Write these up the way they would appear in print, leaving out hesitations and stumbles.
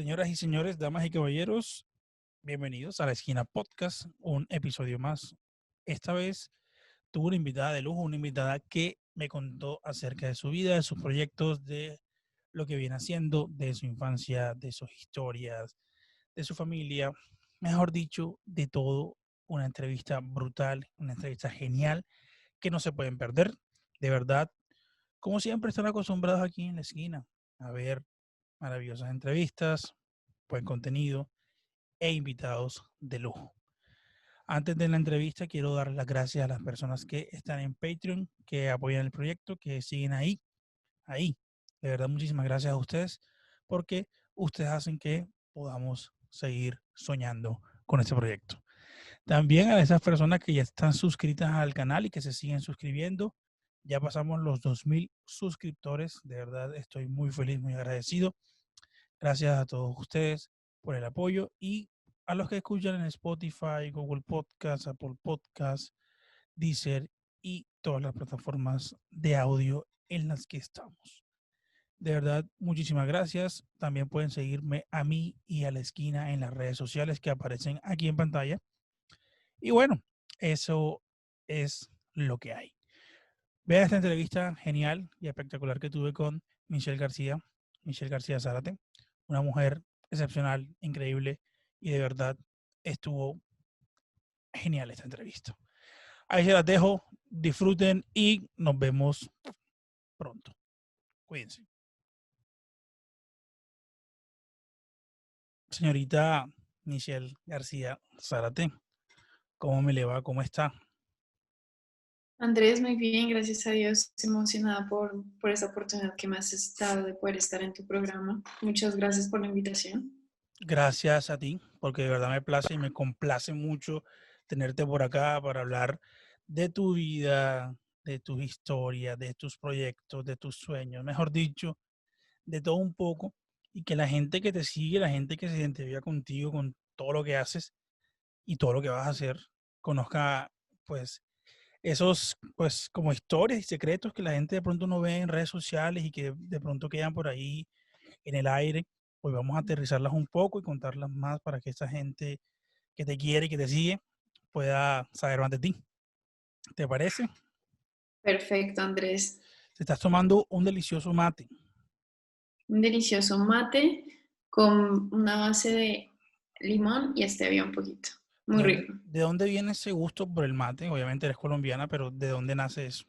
Señoras y señores, damas y caballeros, bienvenidos a La Esquina Podcast, un episodio más. Esta vez tuve una invitada de lujo, una invitada que me contó acerca de su vida, de sus proyectos, de lo que viene haciendo, de su infancia, de sus historias, de su familia, mejor dicho, de todo. Una entrevista brutal, una entrevista genial que no se pueden perder. De verdad, como siempre, están acostumbrados aquí en La Esquina a ver maravillosas entrevistas, buen contenido e invitados de lujo. Antes de la entrevista, quiero dar las gracias a las personas que están en Patreon, que apoyan el proyecto, que siguen ahí. De verdad, muchísimas gracias a ustedes, porque ustedes hacen que podamos seguir soñando con este proyecto. También a esas personas que ya están suscritas al canal y que se siguen suscribiendo. Ya pasamos los 2000 suscriptores. De verdad, estoy muy feliz, muy agradecido. Gracias a todos ustedes por el apoyo y a los que escuchan en Spotify, Google Podcast, Apple Podcast, Deezer y todas las plataformas de audio en las que estamos. De verdad, muchísimas gracias. También pueden seguirme a mí y a La Esquina en las redes sociales que aparecen aquí en pantalla. Y bueno, eso es lo que hay. Vean esta entrevista genial y espectacular que tuve con Michelle García Zárate, una mujer excepcional, increíble y de verdad estuvo genial esta entrevista. Ahí se las dejo, disfruten y nos vemos pronto. Cuídense. Señorita Michelle García Zárate, ¿cómo me le va? ¿Cómo está? Andrés, muy bien, gracias a Dios. Estoy emocionada por esta oportunidad que me has dado de poder estar en tu programa. Muchas gracias por la invitación. Gracias a ti, porque de verdad me place y me complace mucho tenerte por acá para hablar de tu vida, de tus historias, de tus proyectos, de tus sueños, mejor dicho, de todo un poco, y que la gente que te sigue, la gente que se identifica contigo, con todo lo que haces y todo lo que vas a hacer, conozca pues esos pues como historias y secretos que la gente de pronto no ve en redes sociales y que de pronto quedan por ahí en el aire. Hoy vamos a aterrizarlas un poco y contarlas más para que esta gente que te quiere y que te sigue pueda saber más de ti. ¿Te parece? Perfecto, Andrés. Te estás tomando un delicioso mate. Un delicioso mate con una base de limón y stevia un poquito. Muy rico. De dónde viene ese gusto por el mate? Obviamente eres colombiana, pero ¿de dónde nace eso?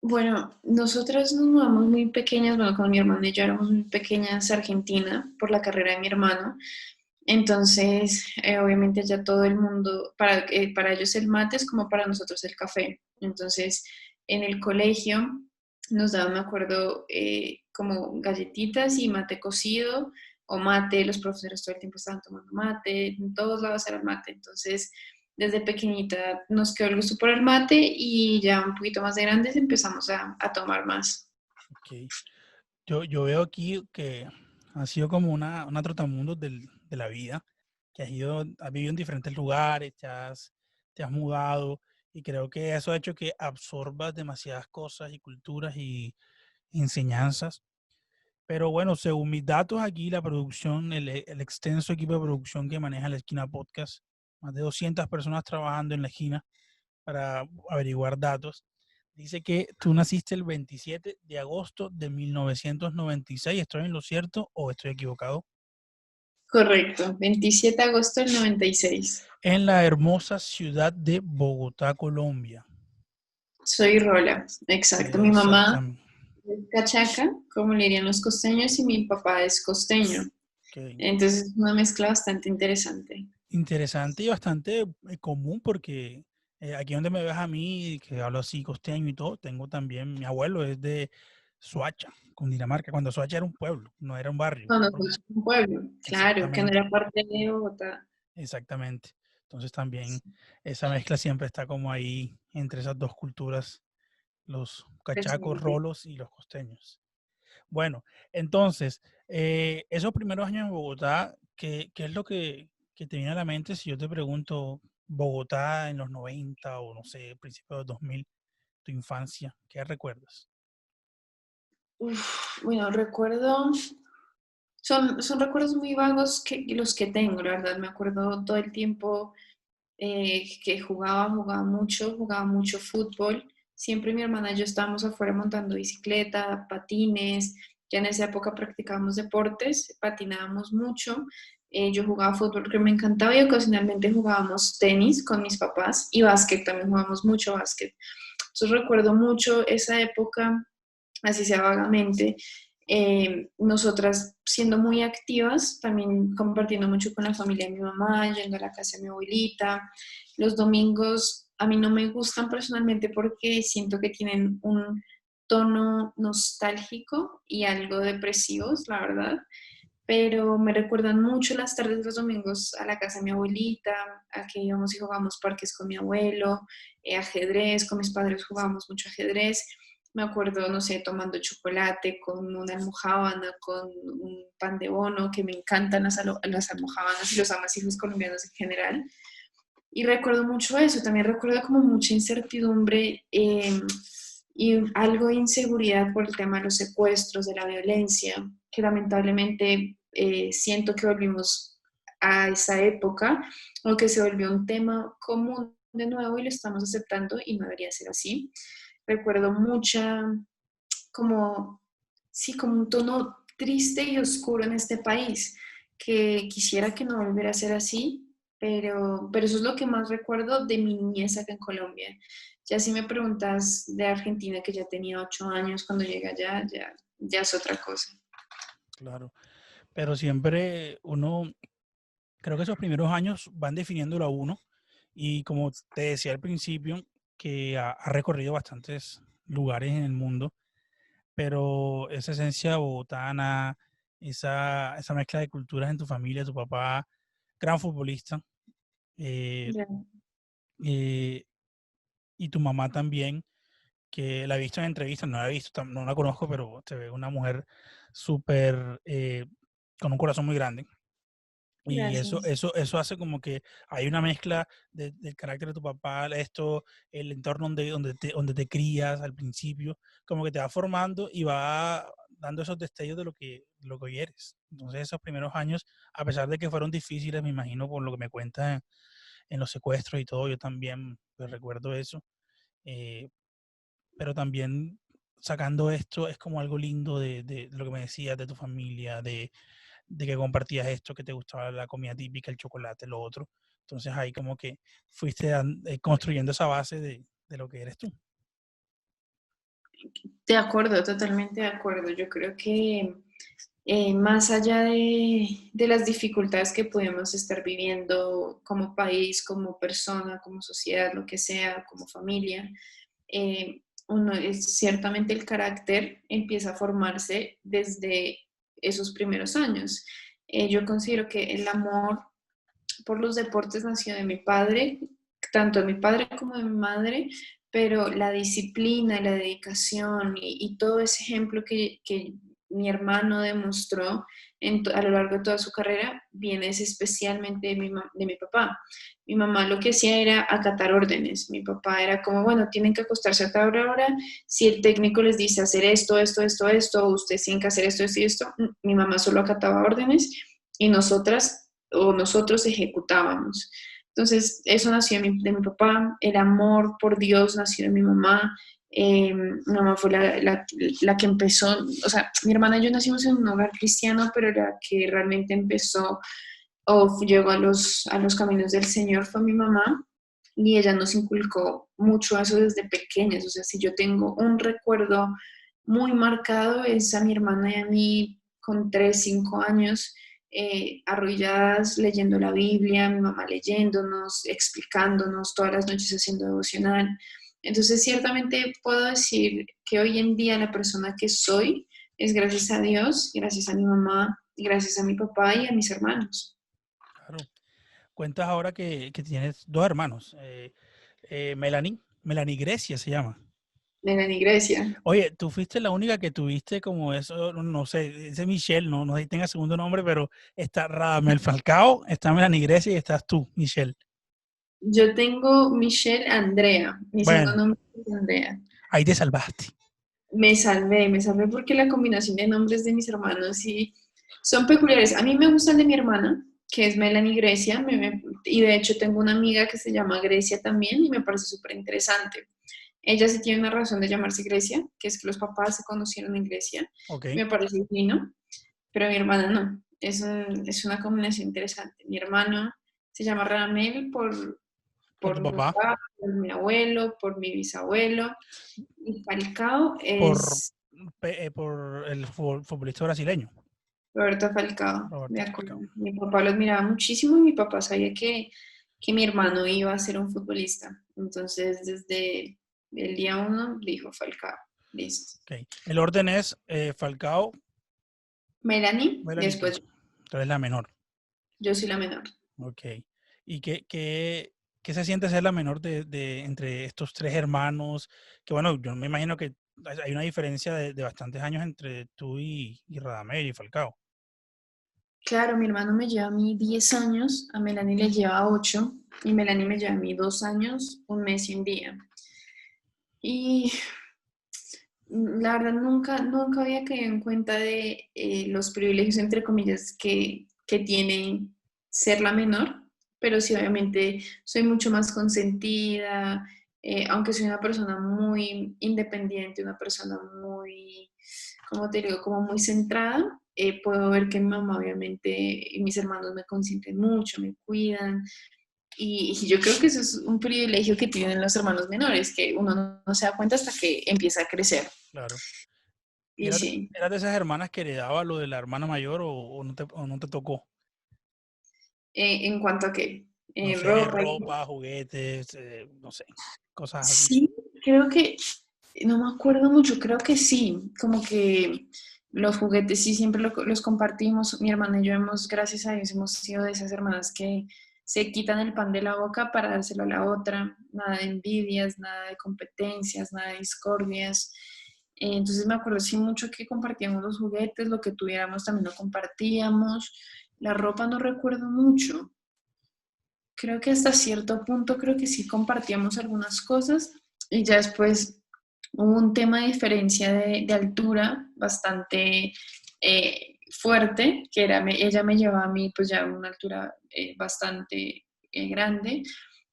Bueno, nosotras nos mudamos muy pequeñas, bueno, con mi hermana y yo éramos muy pequeñas a Argentina por la carrera de mi hermano. Entonces, obviamente ya todo el mundo, para ellos el mate es como para nosotros el café. Entonces, en el colegio nos daban, me acuerdo, como galletitas y mate cocido o mate, los profesores todo el tiempo estaban tomando mate, en todos lados era el mate. Entonces, desde pequeñita nos quedó el gusto por el mate y ya un poquito más de grandes empezamos a tomar más. Okay. Yo veo aquí que ha sido como una trotamundos de la vida, que has vivido en diferentes lugares, te has mudado y creo que eso ha hecho que absorbas demasiadas cosas y culturas y enseñanzas. Pero bueno, según mis datos aquí, la producción, el extenso equipo de producción que maneja La Esquina Podcast, más de 200 personas trabajando en La Esquina para averiguar datos. Dice que tú naciste el 27 de agosto de 1996. ¿Estoy en lo cierto o estoy equivocado? Correcto, 27 de agosto del 96. En la hermosa ciudad de Bogotá, Colombia. Soy Rola, exacto. Mi mamá Exactamente. es cachaca, como le dirían los costeños, y mi papá es costeño. Okay. Entonces es una mezcla bastante interesante. Interesante y bastante común porque aquí donde me ves a mí, que hablo así costeño y todo, tengo también, mi abuelo es de Soacha, Cundinamarca, cuando Soacha era un pueblo, no era un barrio. Cuando fue un pueblo, claro, que no Exactamente. era parte de Bogotá. Exactamente. Entonces también esa mezcla siempre está como ahí entre esas dos culturas, los cachacos, Presente. rolos y los costeños. Bueno, entonces, esos primeros años en Bogotá, ¿qué es lo que te viene a la mente si yo te pregunto Bogotá en los 90 o no sé, principios de los 2000, tu infancia, ¿qué recuerdas? Bueno, recuerdo son recuerdos muy vagos los que tengo, la verdad. Me acuerdo todo el tiempo que jugaba mucho fútbol. Siempre mi hermana y yo estábamos afuera montando bicicleta, patines. Ya en esa época practicábamos deportes, patinábamos mucho. Yo jugaba fútbol que me encantaba y ocasionalmente jugábamos tenis con mis papás y básquet, también jugábamos mucho básquet. Entonces recuerdo mucho esa época, así sea vagamente, nosotras siendo muy activas, también compartiendo mucho con la familia de mi mamá, yendo a la casa de mi abuelita. Los domingos a mí no me gustan personalmente porque siento que tienen un tono nostálgico y algo depresivos, la verdad, pero me recuerdan mucho las tardes de los domingos a la casa de mi abuelita, a que íbamos y jugábamos parques con mi abuelo, ajedrez, con mis padres jugábamos mucho ajedrez. Me acuerdo, no sé, tomando chocolate con una almojábana, con un pan de bono, que me encantan las almojábanas y los amasijos colombianos en general. Y recuerdo mucho eso, también recuerdo como mucha incertidumbre y algo de inseguridad por el tema de los secuestros, de la violencia, que lamentablemente siento que volvimos a esa época o que se volvió un tema común de nuevo y lo estamos aceptando y no debería ser así. Recuerdo mucha, como, sí, como un tono triste y oscuro en este país, que quisiera que no volviera a ser así, pero eso es lo que más recuerdo de mi niñez acá en Colombia. Ya si me preguntas de Argentina, que ya tenía 8 años cuando llegué allá, ya es otra cosa. Claro. Pero siempre uno, creo que esos primeros años van definiéndolo a uno. Y como te decía al principio, que ha recorrido bastantes lugares en el mundo, pero esa esencia bogotana, esa mezcla de culturas en tu familia, tu papá, gran futbolista, eh, Ya. eh, y tu mamá también, que la he visto en entrevistas, no la he visto, no la conozco, pero se ve una mujer súper, con un corazón muy grande. Y Gracias. eso hace como que hay una mezcla del carácter de tu papá, esto, el entorno donde te crías al principio, como que te va formando y va dando esos destellos de lo que hoy eres. Entonces esos primeros años, a pesar de que fueron difíciles, me imagino por lo que me cuentas en los secuestros y todo, yo también pues, recuerdo eso, eh, pero también sacando esto es como algo lindo de lo que me decías, de tu familia, de que compartías esto, que te gustaba la comida típica, el chocolate, lo otro. Entonces ahí como que fuiste construyendo esa base de lo que eres tú. De acuerdo, totalmente de acuerdo. Yo creo que más allá de las dificultades que podemos estar viviendo como país, como persona, como sociedad, lo que sea, como familia, ciertamente el carácter empieza a formarse desde esos primeros años. Yo considero que el amor por los deportes nació de mi padre, tanto de mi padre como de mi madre, pero la disciplina y la dedicación y todo ese ejemplo que mi hermano demostró a lo largo de toda su carrera viene especialmente de mi papá. Mi mamá lo que hacía era acatar órdenes. Mi papá era como, bueno, tienen que acostarse a tal hora. Si el técnico les dice hacer esto, esto, esto, esto, ustedes tienen que hacer esto, esto y esto, mi mamá solo acataba órdenes y nosotras o nosotros ejecutábamos. Entonces, eso nació de mi papá, el amor por Dios nació de mi mamá. Mi mamá fue la que empezó, o sea, mi hermana y yo nacimos en un hogar cristiano, pero la que realmente empezó o llegó a los caminos del Señor fue mi mamá y ella nos inculcó mucho eso desde pequeñas. O sea, si yo tengo un recuerdo muy marcado es a mi hermana y a mí con 3 5 años, arrolladas leyendo la Biblia, mi mamá leyéndonos, explicándonos todas las noches haciendo devocional. Entonces, ciertamente puedo decir que hoy en día la persona que soy es gracias a Dios, gracias a mi mamá, gracias a mi papá y a mis hermanos. Claro. Cuentas ahora que tienes dos hermanos, Melanie Grecia se llama. Melanie Grecia. Oye, tú fuiste la única que tuviste como eso, no sé, ese Michelle, no sé si tenga segundo nombre, pero está Radamel Falcao, está Melanie Grecia y estás tú, Michelle. Yo tengo Michelle Andrea, mi segundo Bueno, nombre es Andrea. ahí te salvaste. Me salvé porque la combinación de nombres de mis hermanos sí, Son peculiares. A mí me gusta el de mi hermana, que es Melanie Grecia, y de hecho tengo una amiga que se llama Grecia también y me parece súper interesante. Ella sí tiene una razón de llamarse Grecia, que es que los papás se conocieron en Grecia. Ok. Me parece divino, pero mi hermana no. Es una combinación interesante. Mi hermano se llama Radamel Por por tu mi papá, papá, por mi abuelo, por mi bisabuelo. Y Falcao por, es por el futbolista brasileño, Roberto Falcao, de Roberto acuerdo. Falcao. Mi papá lo admiraba muchísimo y mi papá sabía que mi hermano iba a ser un futbolista. Entonces, desde el día uno dijo Falcao, listo. Okay. El orden es Falcao, Melanie, Melanie, tú. después Tú eres la menor. yo soy la menor. Ok. ¿Y qué se siente ser la menor entre estos tres hermanos? Que bueno, yo me imagino que hay una diferencia de bastantes años entre tú y Radamel y Falcao. Claro, mi hermano me lleva a mí 10 años, a Melanie le lleva 8 y Melanie me lleva a mí 2 años, un mes y un día. Y la verdad nunca había caído en cuenta de los privilegios, entre comillas, que tiene ser la menor, pero sí, obviamente soy mucho más consentida, aunque soy una persona muy independiente, una persona muy, como te digo, como muy centrada. Puedo ver que mi mamá, obviamente, y mis hermanos me consienten mucho, me cuidan, y yo creo que eso es un privilegio que tienen los hermanos menores, que uno no se da cuenta hasta que empieza a crecer. Claro. ¿Y Y sí, eras de esas hermanas que heredaba lo de la hermana mayor o no te tocó? en cuanto a que No sé, ropa y... ropa, juguetes, no sé, cosas así. Sí, creo que, no me acuerdo mucho, creo que sí, como que los juguetes sí siempre los compartimos. Mi hermana y yo hemos, gracias a Dios, hemos sido de esas hermanas que se quitan el pan de la boca para dárselo a la otra, nada de envidias, nada de competencias, nada de discordias. Entonces me acuerdo sí mucho que compartíamos los juguetes, lo que tuviéramos también lo compartíamos. La ropa no recuerdo mucho. Creo que hasta cierto punto creo que sí compartíamos algunas cosas y ya después hubo un tema de diferencia de altura bastante fuerte, que era, ella me llevaba a mí pues ya a una altura bastante grande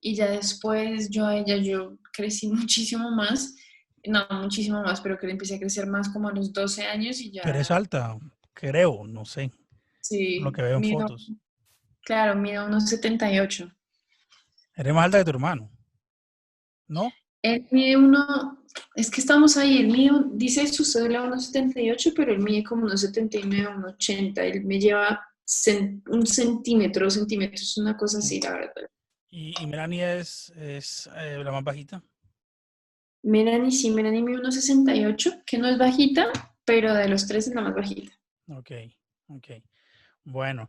y ya después yo a ella yo crecí muchísimo más, no muchísimo más, pero que empecé a crecer más como a los 12 años y Tú eres ya, alta, creo, no sé, lo sí, que veo en mido, fotos. claro, mido unos 78. Eres más alta que tu hermano, ¿no? Él mide uno, es que estamos ahí, él mide, dice su cédula 1,78, pero él mide como 1,79, 1,80. Él me lleva un centímetro, 2 centímetros, una cosa así, la verdad. Y Melanie es la más bajita. Melanie, sí, Melanie mide 1,68, que no es bajita, pero de los tres es la más bajita. Ok, ok. Bueno,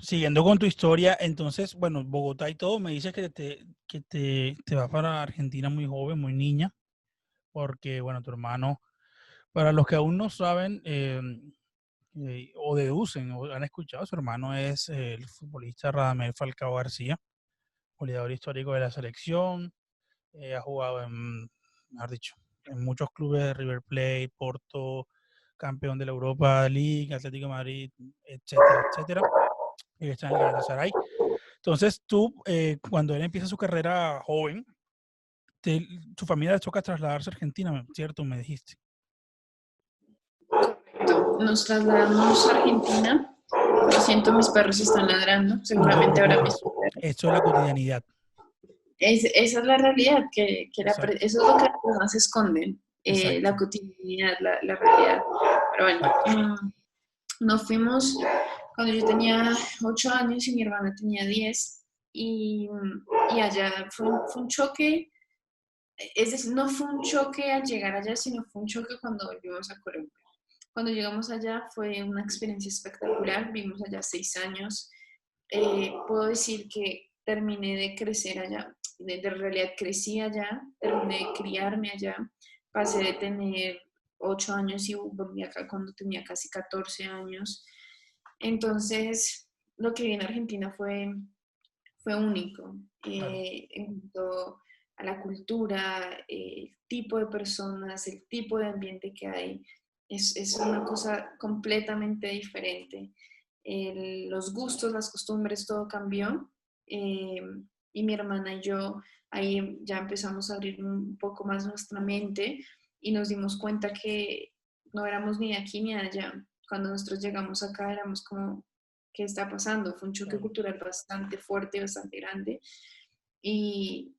siguiendo con tu historia, entonces, bueno, Bogotá y todo, me dices que te vas para Argentina muy joven, muy niña, porque, bueno, tu hermano, para los que aún no saben o deducen o han escuchado, su hermano es el futbolista Radamel Falcao García, goleador histórico de la selección, ha jugado mejor dicho, en muchos clubes de River Plate, Porto, campeón de la Europa League, Atlético de Madrid, etcétera, etcétera. Y está en el Galatasaray. Entonces tú, cuando él empieza su carrera joven, su familia le toca trasladarse a Argentina, ¿cierto? Me dijiste. Nos trasladamos a Argentina. Lo siento, mis perros están ladrando. No te Seguramente ahora preocupes. mismo. Esto es la cotidianidad. Esa es la realidad, Exacto, eso es lo que las personas esconden, la exacto, cotidianidad, la realidad. Pero exacto. bueno, nos fuimos cuando yo tenía 8 años y mi hermana tenía 10 y allá fue un choque, es decir, no fue un choque al llegar allá, sino fue un choque cuando volvimos a Colombia. Cuando llegamos allá fue una experiencia espectacular, vivimos allá 6 años. Puedo decir que terminé de crecer allá, de realidad crecí allá, terminé de criarme allá, pasé de tener 8 años y volví acá cuando tenía casi 14 años. Entonces, lo que vi en Argentina fue único Claro. en cuanto a la cultura, el tipo de personas, el tipo de ambiente que hay. Es una cosa completamente diferente. los gustos, las costumbres, todo cambió. eh, y mi hermana y yo ahí ya empezamos a abrir un poco más nuestra mente y nos dimos cuenta que no éramos ni de aquí ni de allá. Cuando nosotros llegamos acá éramos como, ¿qué está pasando? Fue un choque Claro. cultural bastante fuerte, bastante grande y,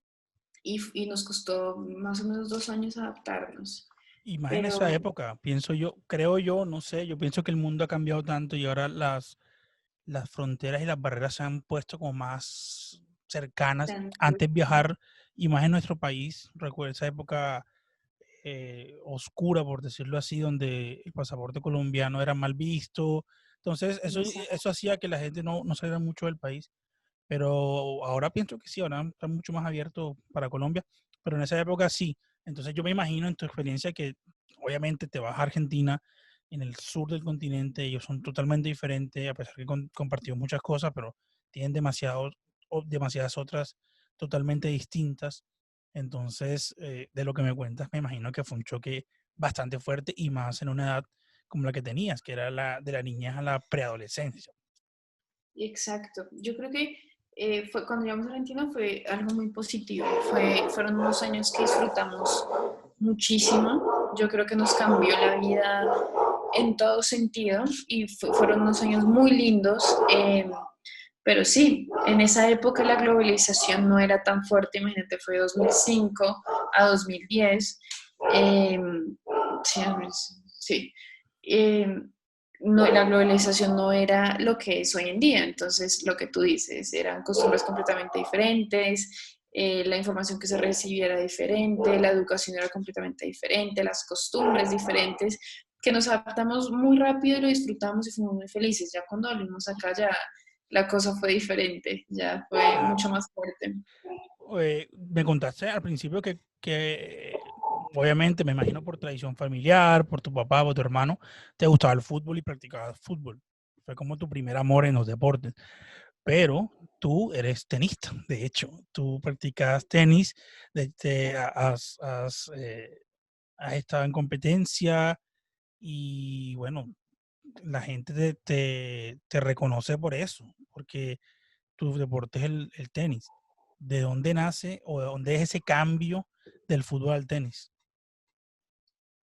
y nos costó más o menos 2 años adaptarnos. Imagina esa Pero época, pienso yo, creo yo, no sé, yo pienso que el mundo ha cambiado tanto y ahora las fronteras y las barreras se han puesto como más cercanas. tan Antes viajar, y más en nuestro país, recuerdo esa época oscura, por decirlo así, donde el pasaporte colombiano era mal visto. Entonces, eso hacía que la gente no saliera mucho del país. Pero ahora pienso que sí, ahora está mucho más abierto para Colombia, pero en esa época sí. Entonces yo me imagino en tu experiencia que obviamente te vas a Argentina, en el sur del continente, ellos son totalmente diferentes, a pesar que compartimos muchas cosas, pero tienen demasiadas otras totalmente distintas. Entonces, de lo que me cuentas, me imagino que fue un choque bastante fuerte y más en una edad como la que tenías, que era la de la niñez a la preadolescencia. Exacto. Yo creo que fue, cuando llegamos a Argentina fue algo muy positivo. Fueron unos años que disfrutamos muchísimo. Yo creo que nos cambió la vida en todo sentido y fueron unos años muy lindos. Pero sí, en esa época la globalización no era tan fuerte. Imagínate, fue 2005 a 2010. Eh, sí, sí. Eh, no, la globalización no era lo que es hoy en día. Entonces, lo que tú dices, eran costumbres completamente diferentes, la información que se recibía era diferente, la educación era completamente diferente, las costumbres diferentes, que nos adaptamos muy rápido y lo disfrutamos y fuimos muy felices. Ya cuando volvimos acá, ya la cosa fue diferente, ya fue Claro. mucho más fuerte. Me contaste al principio que obviamente me imagino por tradición familiar, por tu papá, por tu hermano, te gustaba el fútbol y practicabas fútbol. Fue como tu primer amor en los deportes. Pero tú eres tenista, de hecho, tú practicas tenis, has estado en competencia y bueno, la gente te reconoce por eso, porque tu deporte es el tenis. ¿De dónde nace o de dónde es ese cambio del fútbol al tenis?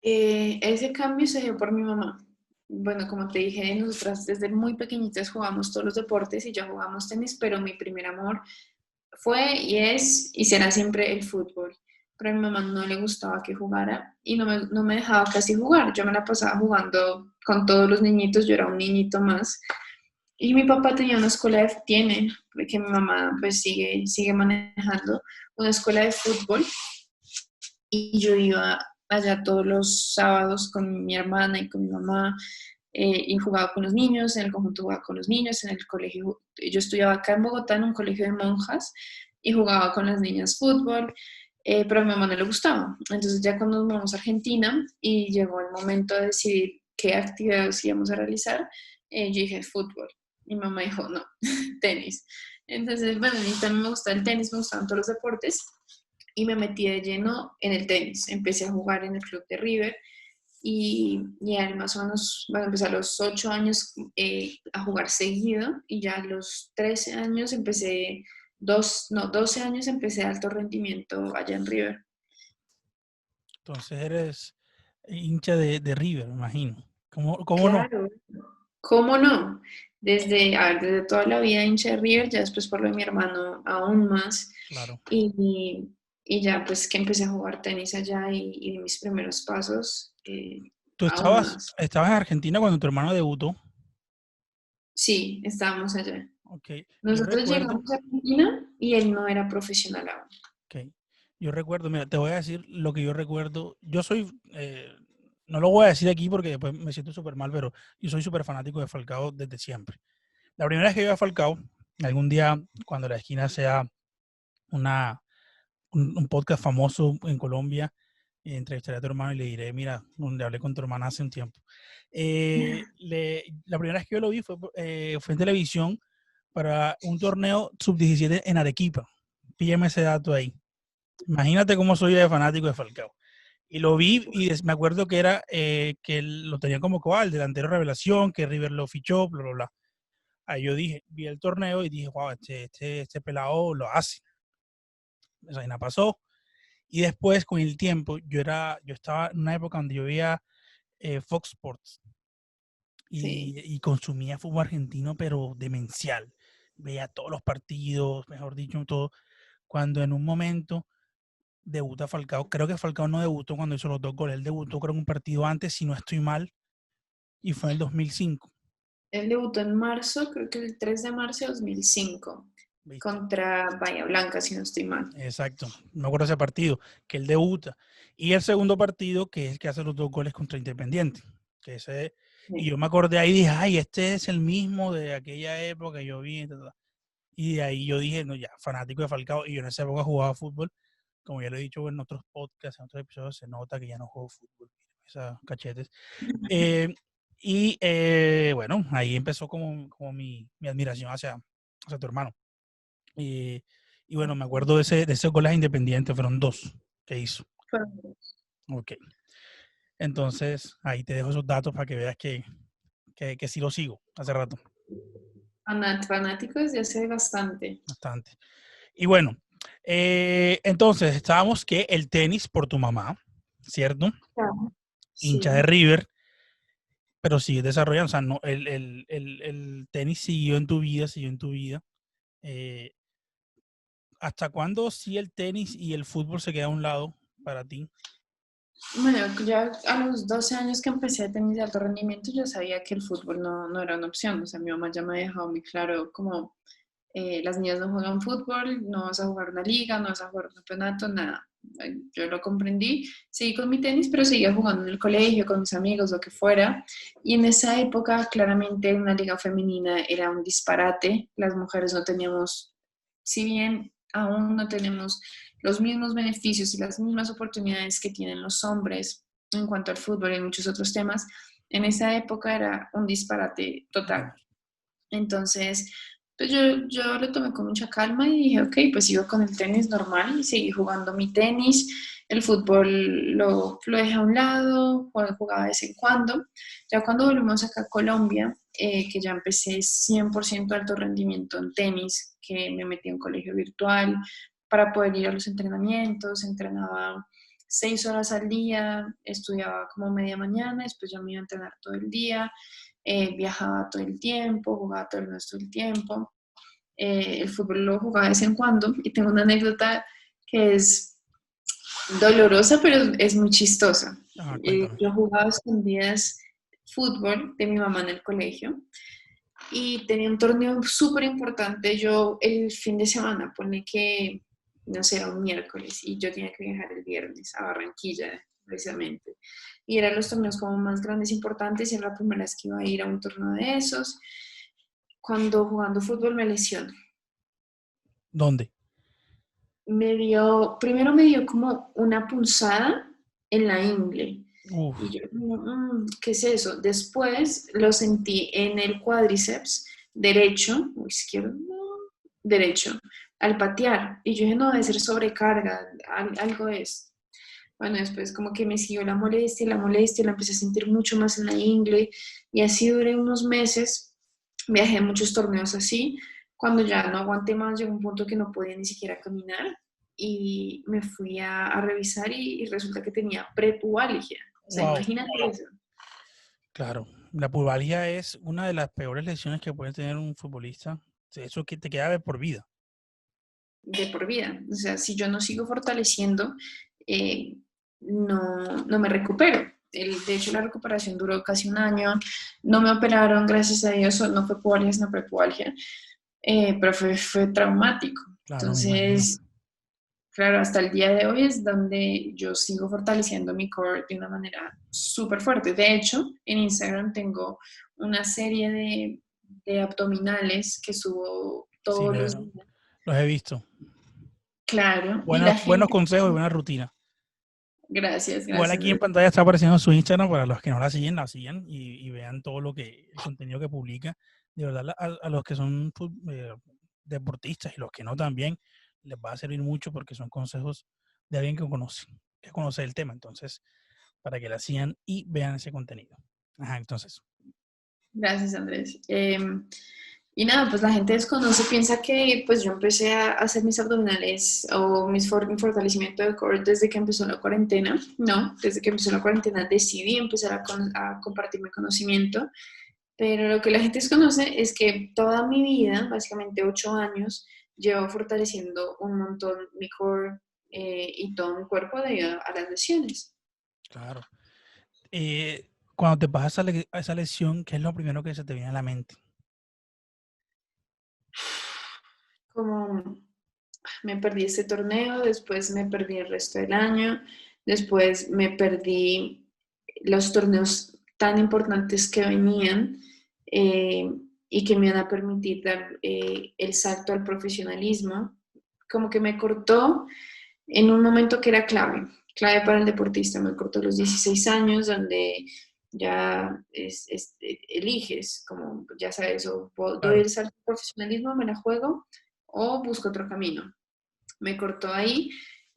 Ese cambio se dio por mi mamá. Bueno, como te dije, nosotras desde muy pequeñitas jugamos todos los deportes y ya jugamos tenis, pero mi primer amor fue y es y será siempre el fútbol. Pero a mi mamá no le gustaba que jugara y no me dejaba casi jugar. Yo me la pasaba jugando con todos los niñitos, yo era un niñito más. Y mi papá tenía una escuela que mi mamá pues sigue manejando, una escuela de fútbol y yo iba allá todos los sábados con mi hermana y con mi mamá y jugaba con los niños, en el conjunto jugaba con los niños, en el colegio, yo estudiaba acá en Bogotá en un colegio de monjas y jugaba con las niñas fútbol, pero a mi mamá no le gustaba. Entonces ya cuando nos vamos a Argentina y llegó el momento de decidir qué actividades íbamos a realizar, yo dije fútbol. Mi mamá dijo, no, tenis. Entonces, bueno, a mí también me gusta el tenis, me gustan todos los deportes y me metí de lleno en el tenis. Empecé a jugar en el club de River y ya más o menos, bueno, empecé a los 8 años a jugar seguido y ya a los 13 años empecé, 12 años empecé alto rendimiento allá en River. Entonces eres hincha de River, me imagino. ¿Cómo no? Claro, ¿cómo no? Desde toda la vida hincha de River, ya después por lo de mi hermano aún más. Claro. Y, y ya pues que empecé a jugar tenis allá y di mis primeros pasos Tú aún estabas, más. estabas en Argentina cuando tu hermano debutó. Sí, estábamos allá. Ok. Yo Nosotros recuerdo, llegamos a Argentina y él no era profesional aún. ok. Yo recuerdo, mira, te voy a decir lo que yo recuerdo. Yo soy, no lo voy a decir aquí porque después me siento súper mal, pero yo soy súper fanático de Falcao desde siempre. La primera vez que yo a Falcao, algún día cuando la esquina sea una, un podcast famoso en Colombia, entrevistaré a tu hermano y le diré, mira, donde hablé con tu hermana hace un tiempo. La primera vez que yo lo vi fue en televisión para un torneo sub-17 en Arequipa. Píllame ese dato ahí. Imagínate cómo soy de fanático de Falcao. Y lo vi y me acuerdo que era que lo tenía como el delantero revelación, que River lo fichó, bla, bla, bla. Ahí yo dije, vi el torneo y dije, wow, este pelado lo hace. Esa vaina pasó. Y después, con el tiempo, yo estaba en una época donde yo veía Fox Sports Sí. y consumía fútbol argentino, pero demencial. Veía todos los partidos, mejor dicho, todo. Cuando en un momento debuta Falcao, creo que Falcao no debutó cuando hizo los 2 goles, él debutó creo en un partido antes, si no estoy mal, y fue en el 2005. Él debutó en marzo, creo que el 3 de marzo de 2005, ¿Viste? contra Bahía Blanca, si no estoy mal. Exacto, me acuerdo de ese partido, que él debuta. Y el segundo partido, que es el que hace los 2 goles contra Independiente. Que ese, y Sí. yo me acordé ahí y dije, ay, este es el mismo de aquella época, yo vi. Y de ahí yo dije, no, ya, fanático de Falcao. Y yo en esa época jugaba fútbol. Como ya lo he dicho en otros podcasts, en otros episodios, se nota que ya no juego fútbol. Esas cachetes. Eh, bueno, ahí empezó como mi admiración hacia tu hermano. Y, y bueno, me acuerdo de esos goles independientes, fueron 2 que hizo. Fueron Ok. Entonces, ahí te dejo esos datos para que veas que sí lo sigo hace rato, fanáticos desde hace bastante. bastante. Y bueno, entonces estábamos que el tenis por tu mamá, ¿cierto? Claro. Hincha de Sí. River, pero sigue desarrollando, o sea, no, el tenis siguió en tu vida, siguió en tu vida. Eh, ¿Hasta cuándo sí el tenis y el fútbol se queda a un lado para ti? Bueno, ya a los 12 años que empecé a tenis de alto rendimiento, yo sabía que el fútbol no era una opción. O sea, mi mamá ya me ha dejado muy claro como las niñas no juegan fútbol, no vas a jugar una liga, no vas a jugar un campeonato, nada. Yo lo comprendí, seguí con mi tenis, pero seguía jugando en el colegio, con mis amigos, lo que fuera. Y en esa época, claramente, una liga femenina era un disparate. Las mujeres no teníamos, si bien aún no tenemos los mismos beneficios y las mismas oportunidades que tienen los hombres en cuanto al fútbol y muchos otros temas, en esa época era un disparate total. Entonces, pues yo lo tomé con mucha calma y dije, ok, pues sigo con el tenis normal y seguí jugando mi tenis. El fútbol lo dejé a un lado, jugaba de vez en cuando. Ya cuando volvimos acá a Colombia, que ya empecé 100% alto rendimiento en tenis, que me metí en un colegio virtual para poder ir a los entrenamientos, entrenaba 6 horas al día, estudiaba como media mañana, después ya me iba a entrenar todo el día, viajaba todo el tiempo, jugaba torneos todo el tiempo. El fútbol lo jugaba de vez en cuando y tengo una anécdota que es dolorosa, pero es muy chistosa. Ah, cuéntame. Yo jugaba a escondidas fútbol de mi mamá en el colegio y tenía un torneo súper importante. Yo el fin de semana, pone que, no sé, era un miércoles y yo tenía que viajar el viernes a Barranquilla, precisamente. Y eran los torneos como más grandes, importantes, y era la primera vez que iba a ir a un torneo de esos. Cuando jugando fútbol me lesiono. ¿Dónde? Primero me dio como una punzada en la ingle. Y Uf, yo, ¿qué es eso? Después lo sentí en el cuádriceps derecho o izquierdo, no, derecho, al patear. Y yo dije, no, debe ser sobrecarga, algo es. Bueno, después como que me siguió la molestia, la empecé a sentir mucho más en la ingle. Y así duré unos meses. Viajé a muchos torneos así. Cuando ya no aguanté más, llegó un punto que no podía ni siquiera caminar y me fui a revisar y resulta que tenía prepubalgia. O sea, wow, imagínate eso. claro. La pulvalgia es una de las peores lesiones que puede tener un futbolista. Eso que te queda de por vida. De por vida. O sea, si yo no sigo fortaleciendo, eh, no me recupero. De hecho, la recuperación duró casi un año. No me operaron, gracias a Dios, no fue pubalgia, sino prepubalgia, pero fue traumático. Claro, me imagino. Entonces, claro, hasta el día de hoy es donde yo sigo fortaleciendo mi core de una manera súper fuerte. De hecho, en Instagram tengo una serie de abdominales que subo Sí, todos los días. los he visto. Claro, y la Buenos gente, consejos y buena rutina. gracias, Igual gracias. aquí en pantalla está apareciendo su Instagram para los que no la sigan y vean todo el contenido que publica. De verdad, a los que son deportistas y los que no también, les va a servir mucho porque son consejos de alguien que conoce el tema. Entonces, para que la sigan y vean ese contenido. Ajá, entonces. Gracias, Andrés. Y nada, pues la gente desconoce, piensa que pues yo empecé a hacer mis abdominales o mi fortalecimiento de core desde que empezó la cuarentena. No, desde que empezó la cuarentena decidí empezar a compartir mi conocimiento, pero lo que la gente desconoce es que toda mi vida, básicamente 8 años, llevo fortaleciendo un montón mi core y todo mi cuerpo debido a las lesiones. Claro. Cuando te pasas a esa lesión, ¿qué es lo primero que se te viene a la mente? Como me perdí este torneo, después me perdí el resto del año, después me perdí los torneos tan importantes que venían eh, y que me iban a permitir dar el salto al profesionalismo. Como que me cortó en un momento que era clave, clave para el deportista. Me cortó a los 16 años, donde ya eliges, como ya sabes, o doy Claro. el salto al profesionalismo, me la juego, o busco otro camino. Me cortó ahí.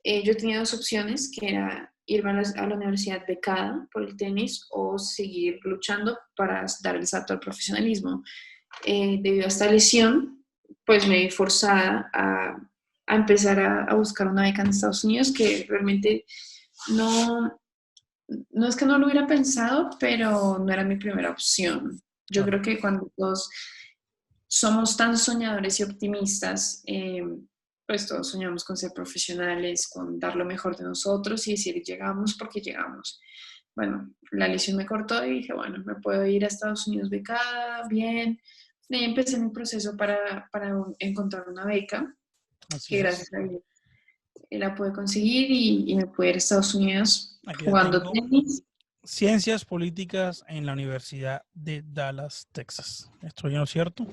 Yo tenía dos opciones, que era irme a la universidad becada por el tenis o seguir luchando para dar el salto al profesionalismo. Debido a esta lesión, pues me vi forzada a empezar a buscar una beca en Estados Unidos, que realmente no, no es que no lo hubiera pensado, pero no era mi primera opción. Yo Claro. creo que cuando todos somos tan soñadores y optimistas, pues todos soñamos con ser profesionales, con dar lo mejor de nosotros y decir, llegamos porque llegamos. Bueno, la lesión me cortó y dije, bueno, me puedo ir a Estados Unidos becada, bien. Y ahí empecé mi proceso para encontrar una beca, Así que es. gracias a Dios la pude conseguir y me pude ir a Estados Unidos Aquí la jugando tengo. tenis. Ciencias políticas en la Universidad de Dallas, Texas. ¿Estoy en lo cierto?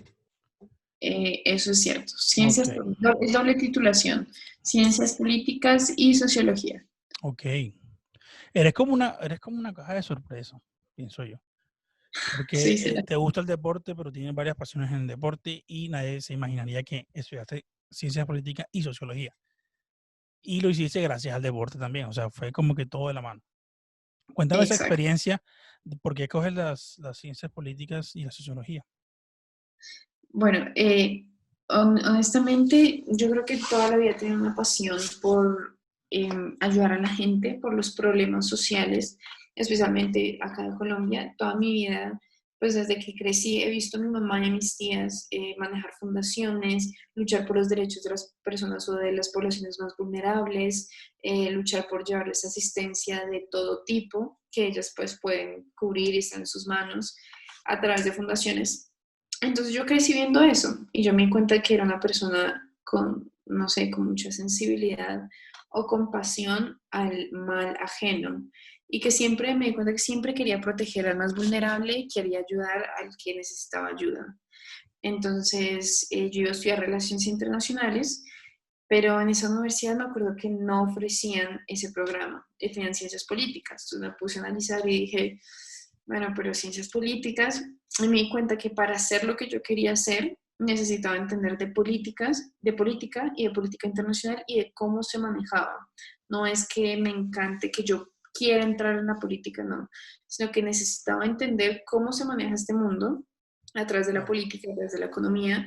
Eso es cierto. Ok, Es doble titulación, ciencias políticas y sociología. ok. Eres como una caja de sorpresa, pienso yo. Porque Sí, sí. te gusta el deporte, pero tienes varias pasiones en el deporte y nadie se imaginaría que estudiaste ciencias políticas y sociología. Y lo hiciste gracias al deporte también, o sea, fue como que todo de la mano. Cuéntame esa Exacto. experiencia, de por qué coges las ciencias políticas y la sociología. Bueno, honestamente, yo creo que toda la vida he tenido una pasión por ayudar a la gente, por los problemas sociales, especialmente acá en Colombia. Toda mi vida, pues desde que crecí, he visto a mi mamá y a mis tías manejar fundaciones, luchar por los derechos de las personas o de las poblaciones más vulnerables, luchar por llevarles asistencia de todo tipo que ellas pues pueden cubrir y están en sus manos a través de fundaciones. Entonces yo crecí viendo eso y yo me di cuenta que era una persona con, no sé, con mucha sensibilidad o compasión al mal ajeno y que siempre me di cuenta que siempre quería proteger al más vulnerable y quería ayudar al que necesitaba ayuda. Entonces yo iba a estudiar relaciones internacionales, pero en esa universidad me acuerdo que no ofrecían ese programa, tenían ciencias políticas. Entonces me puse a analizar y dije, bueno, pero ciencias políticas, y me di cuenta que para hacer lo que yo quería hacer, necesitaba entender de políticas, de política y de política internacional y de cómo se manejaba. No es que me encante que yo quiera entrar en la política, no, sino que necesitaba entender cómo se maneja este mundo a través de la Claro. política, a través de la economía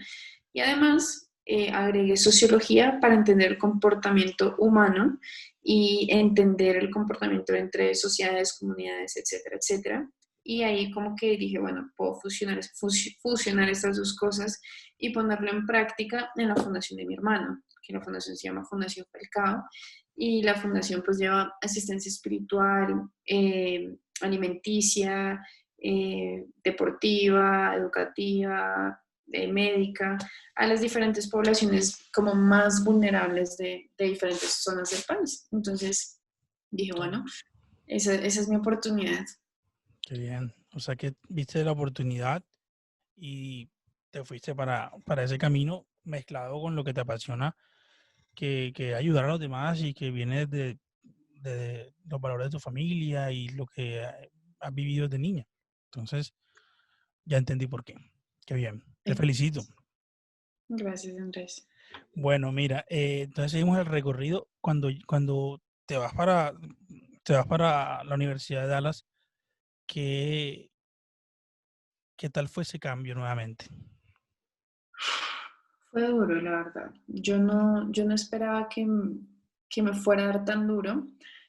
y además agregué sociología para entender el comportamiento humano y entender el comportamiento entre sociedades, comunidades, etcétera, etcétera. Y ahí como que dije, bueno, puedo fusionar estas dos cosas y ponerlo en práctica en la fundación de mi hermano, que la fundación se llama Fundación Falcao, y la fundación pues lleva asistencia espiritual, alimenticia, deportiva, educativa, médica, a las diferentes poblaciones como más vulnerables de diferentes zonas del país. Entonces dije, Claro. bueno, esa es mi oportunidad. Qué bien. O sea que viste la oportunidad y te fuiste para ese camino mezclado con lo que te apasiona, que ayudar a los demás y que viene de los valores de tu familia y lo que has vivido desde niña. Entonces, ya entendí por qué. Qué bien. Te felicito. Gracias, Andrés. Bueno, mira, entonces seguimos el recorrido. Cuando te vas para la Universidad de Dallas, ¿qué, qué tal fue ese cambio nuevamente? Fue duro, la verdad. Yo no esperaba que me fuera a dar tan duro,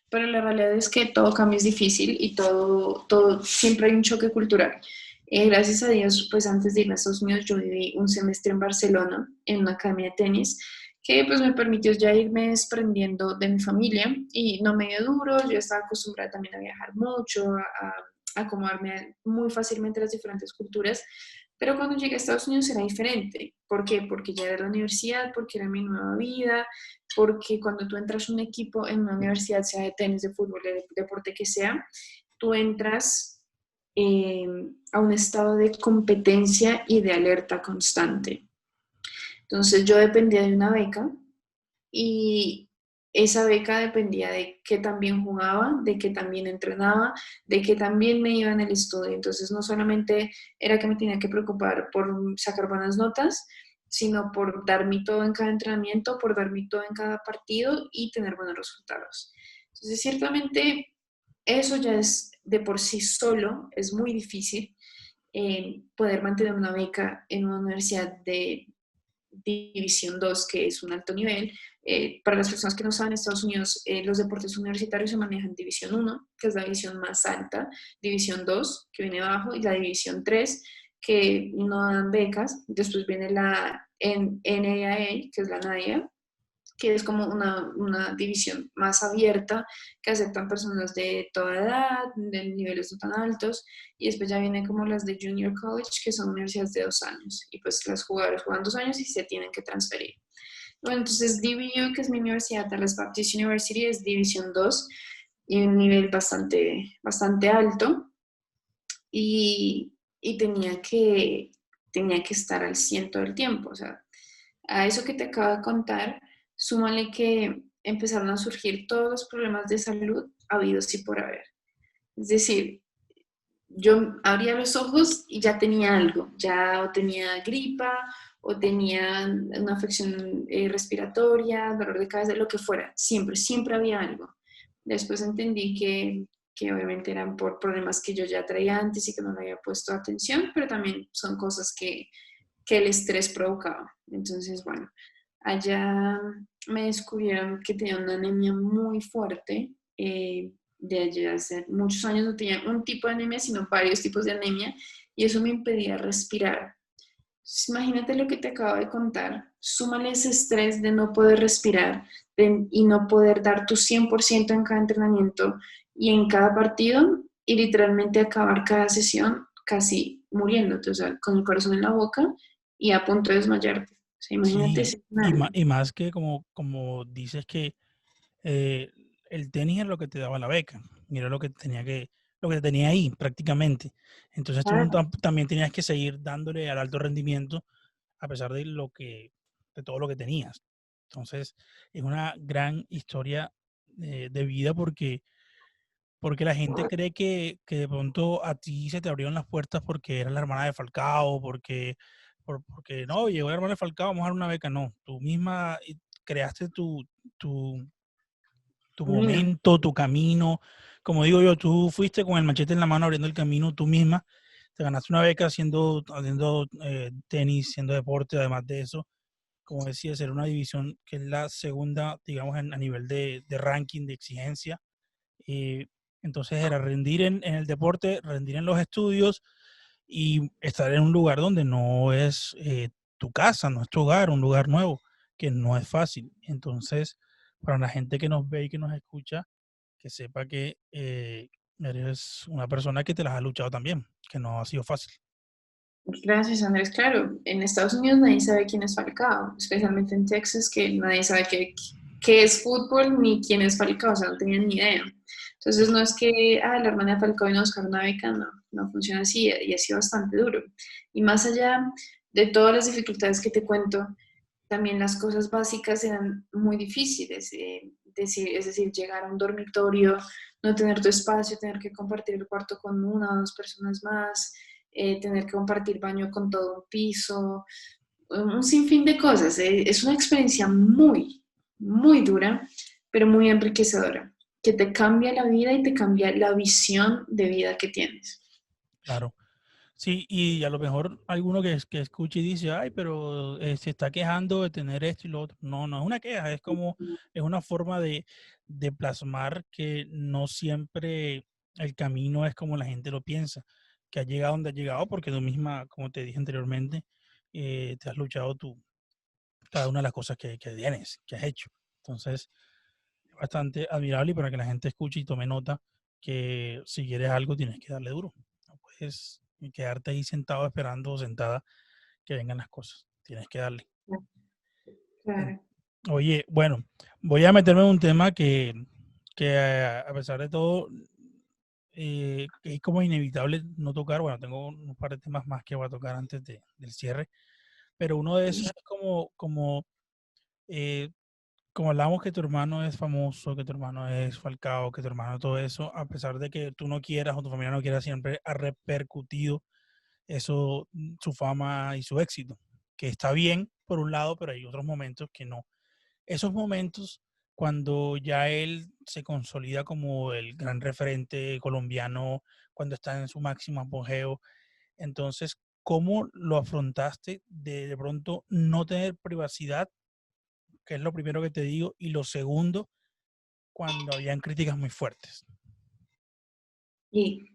pero la realidad es que todo cambio es difícil y todo, siempre hay un choque cultural. Gracias a Dios, pues antes de irme a Estados Unidos, yo viví un semestre en Barcelona, en una academia de tenis, que pues me permitió ya irme desprendiendo de mi familia y no me dio duro, yo estaba acostumbrada también a viajar mucho, a acomodarme muy fácilmente a las diferentes culturas, pero cuando llegué a Estados Unidos era diferente. ¿Por qué? Porque ya era la universidad, porque era mi nueva vida, porque cuando tú entras a un equipo en una universidad, sea de tenis, de fútbol, de deporte que sea, tú entras eh, a un estado de competencia y de alerta constante. Entonces yo dependía de una beca y esa beca dependía de que también jugaba, de que también entrenaba, de que también me iba en el estudio. Entonces no solamente era que me tenía que preocupar por sacar buenas notas, sino por dar mi todo en cada entrenamiento, por dar mi todo en cada partido y tener buenos resultados. Entonces ciertamente eso ya es de por sí solo, es muy difícil poder mantener una beca en una universidad de División 2, que es un alto nivel. Para las personas que no saben, en Estados Unidos los deportes universitarios se manejan en División 1, que es la división más alta, División 2, que viene abajo, y la División 3, que no dan becas. Después viene la NAIA, que es la NAIA, que es como una división más abierta, que aceptan personas de toda edad, de niveles no tan altos, y después ya viene como las de Junior College, que son universidades de 2 años, y pues las jugadoras juegan 2 años y se tienen que transferir. Bueno, entonces DBU, que es mi universidad, Dallas Baptist University, es División 2 y un nivel bastante alto, y tenía que estar al 100 todo el tiempo, o sea, a eso que te acabo de contar, súmale que empezaron a surgir todos los problemas de salud habidos y por haber. Es decir, yo abría los ojos y ya tenía algo, ya o tenía gripa o tenía una afección respiratoria, dolor de cabeza, lo que fuera, siempre había algo. Después entendí que obviamente eran por problemas que yo ya traía antes y que no le había puesto atención, pero también son cosas que el estrés provocaba. Entonces, bueno, allá me descubrieron que tenía una anemia muy fuerte. De allá hace muchos años no tenía un tipo de anemia, sino varios tipos de anemia, y eso me impedía respirar. Entonces, imagínate lo que te acabo de contar. Súmale ese estrés de no poder respirar y no poder dar tu 100% en cada entrenamiento y en cada partido, y literalmente acabar cada sesión casi muriéndote, o sea, con el corazón en la boca y a punto de desmayarte. O sea, imagínate ese Sí, escenario. y más que como dices que eh, el tenis era lo que te daba la beca, y era lo que te tenía ahí prácticamente. Entonces tú Claro. también tenías que seguir dándole al alto rendimiento a pesar de todo lo que tenías. Entonces es una gran historia de vida porque la gente cree que de pronto a ti se te abrieron las puertas porque eras la hermana de Falcao, porque no, llegó la hermana de Falcao, vamos a dar una beca. No, tú misma creaste tu, tu Camino. momento, tu camino. Como digo yo, tú fuiste con el machete en la mano abriendo el camino tú misma. Te ganaste una beca haciendo tenis, haciendo deporte, además de eso. Como decía, ser una división que es la segunda, digamos, a nivel de ranking, de exigencia. Eh, entonces era rendir en el deporte, rendir en los estudios y estar en un lugar donde no es tu casa, no es tu hogar, un lugar nuevo, que no es fácil. Entonces, para la gente que nos ve y que nos escucha, que sepa que eres una persona que te las ha luchado también, que no ha sido fácil. Gracias, Andrés. Claro, en Estados Unidos nadie sabe quién es Falcao, especialmente en Texas, que nadie sabe qué es fútbol ni quién es Falcao, o sea, no tenían ni idea. Entonces, no es que la hermana de Falcao vino a buscar una beca, no, no funciona así y ha sido bastante duro. Y más allá de todas las dificultades que te cuento, también las cosas básicas eran muy difíciles. Es decir, llegar a un dormitorio, no tener tu espacio, tener que compartir el cuarto con una o dos personas más, tener que compartir baño con todo un piso, un sinfín de cosas. Es una experiencia muy dura, pero muy enriquecedora, que te cambia la vida y te cambia la visión de vida que tienes. Claro. Sí, y a lo mejor alguno que escuche y dice, ay, pero se está quejando de tener esto y lo otro. No, no es una queja, es como, es una forma de plasmar que no siempre el camino es como la gente lo piensa, que has llegado donde has llegado porque tú misma, como te dije anteriormente, te has luchado tú, cada una de las cosas que tienes, que has hecho. Entonces, es bastante admirable y para que la gente escuche y tome nota que si quieres algo tienes que darle duro. No puedes quedarte ahí sentado esperando o sentada que vengan las cosas. Tienes que darle. En- Claro. Oye, bueno, voy a meterme en un tema que a pesar de todo es como inevitable no tocar. Bueno, tengo un par de temas más que voy a tocar antes del cierre, pero uno de esos es eh, como hablamos que tu hermano es famoso, que tu hermano es Falcao, que tu hermano todo eso, a pesar de que tú no quieras o tu familia no quiera, siempre ha repercutido eso, su fama y su éxito, que está bien por un lado, pero hay otros momentos que no. Esos momentos, cuando ya él se consolida como el gran referente colombiano, cuando está en su máximo apogeo, entonces, ¿cómo lo afrontaste de pronto no tener privacidad, que es lo primero que te digo, y lo segundo, cuando habían críticas muy fuertes? Y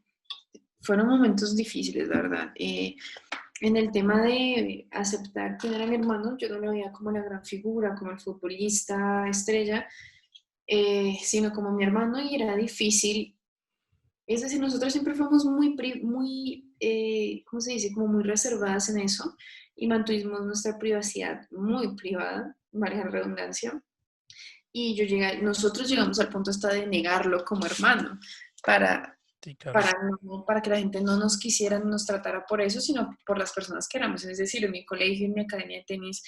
fueron momentos difíciles, la verdad. En el tema de aceptar quién era mi hermano, yo no lo veía como la gran figura, como el futbolista estrella, sino como mi hermano y era difícil. Es decir, nosotros siempre fuimos muy, ¿cómo se dice? Como muy reservadas en eso y mantuvimos nuestra privacidad muy privada, valga la redundancia. Y nosotros llegamos al punto hasta de negarlo como hermano para, Sí, claro. para que la gente no nos quisiera, no nos tratara por eso, sino por las personas que éramos. Es decir, en mi colegio, en mi academia de tenis,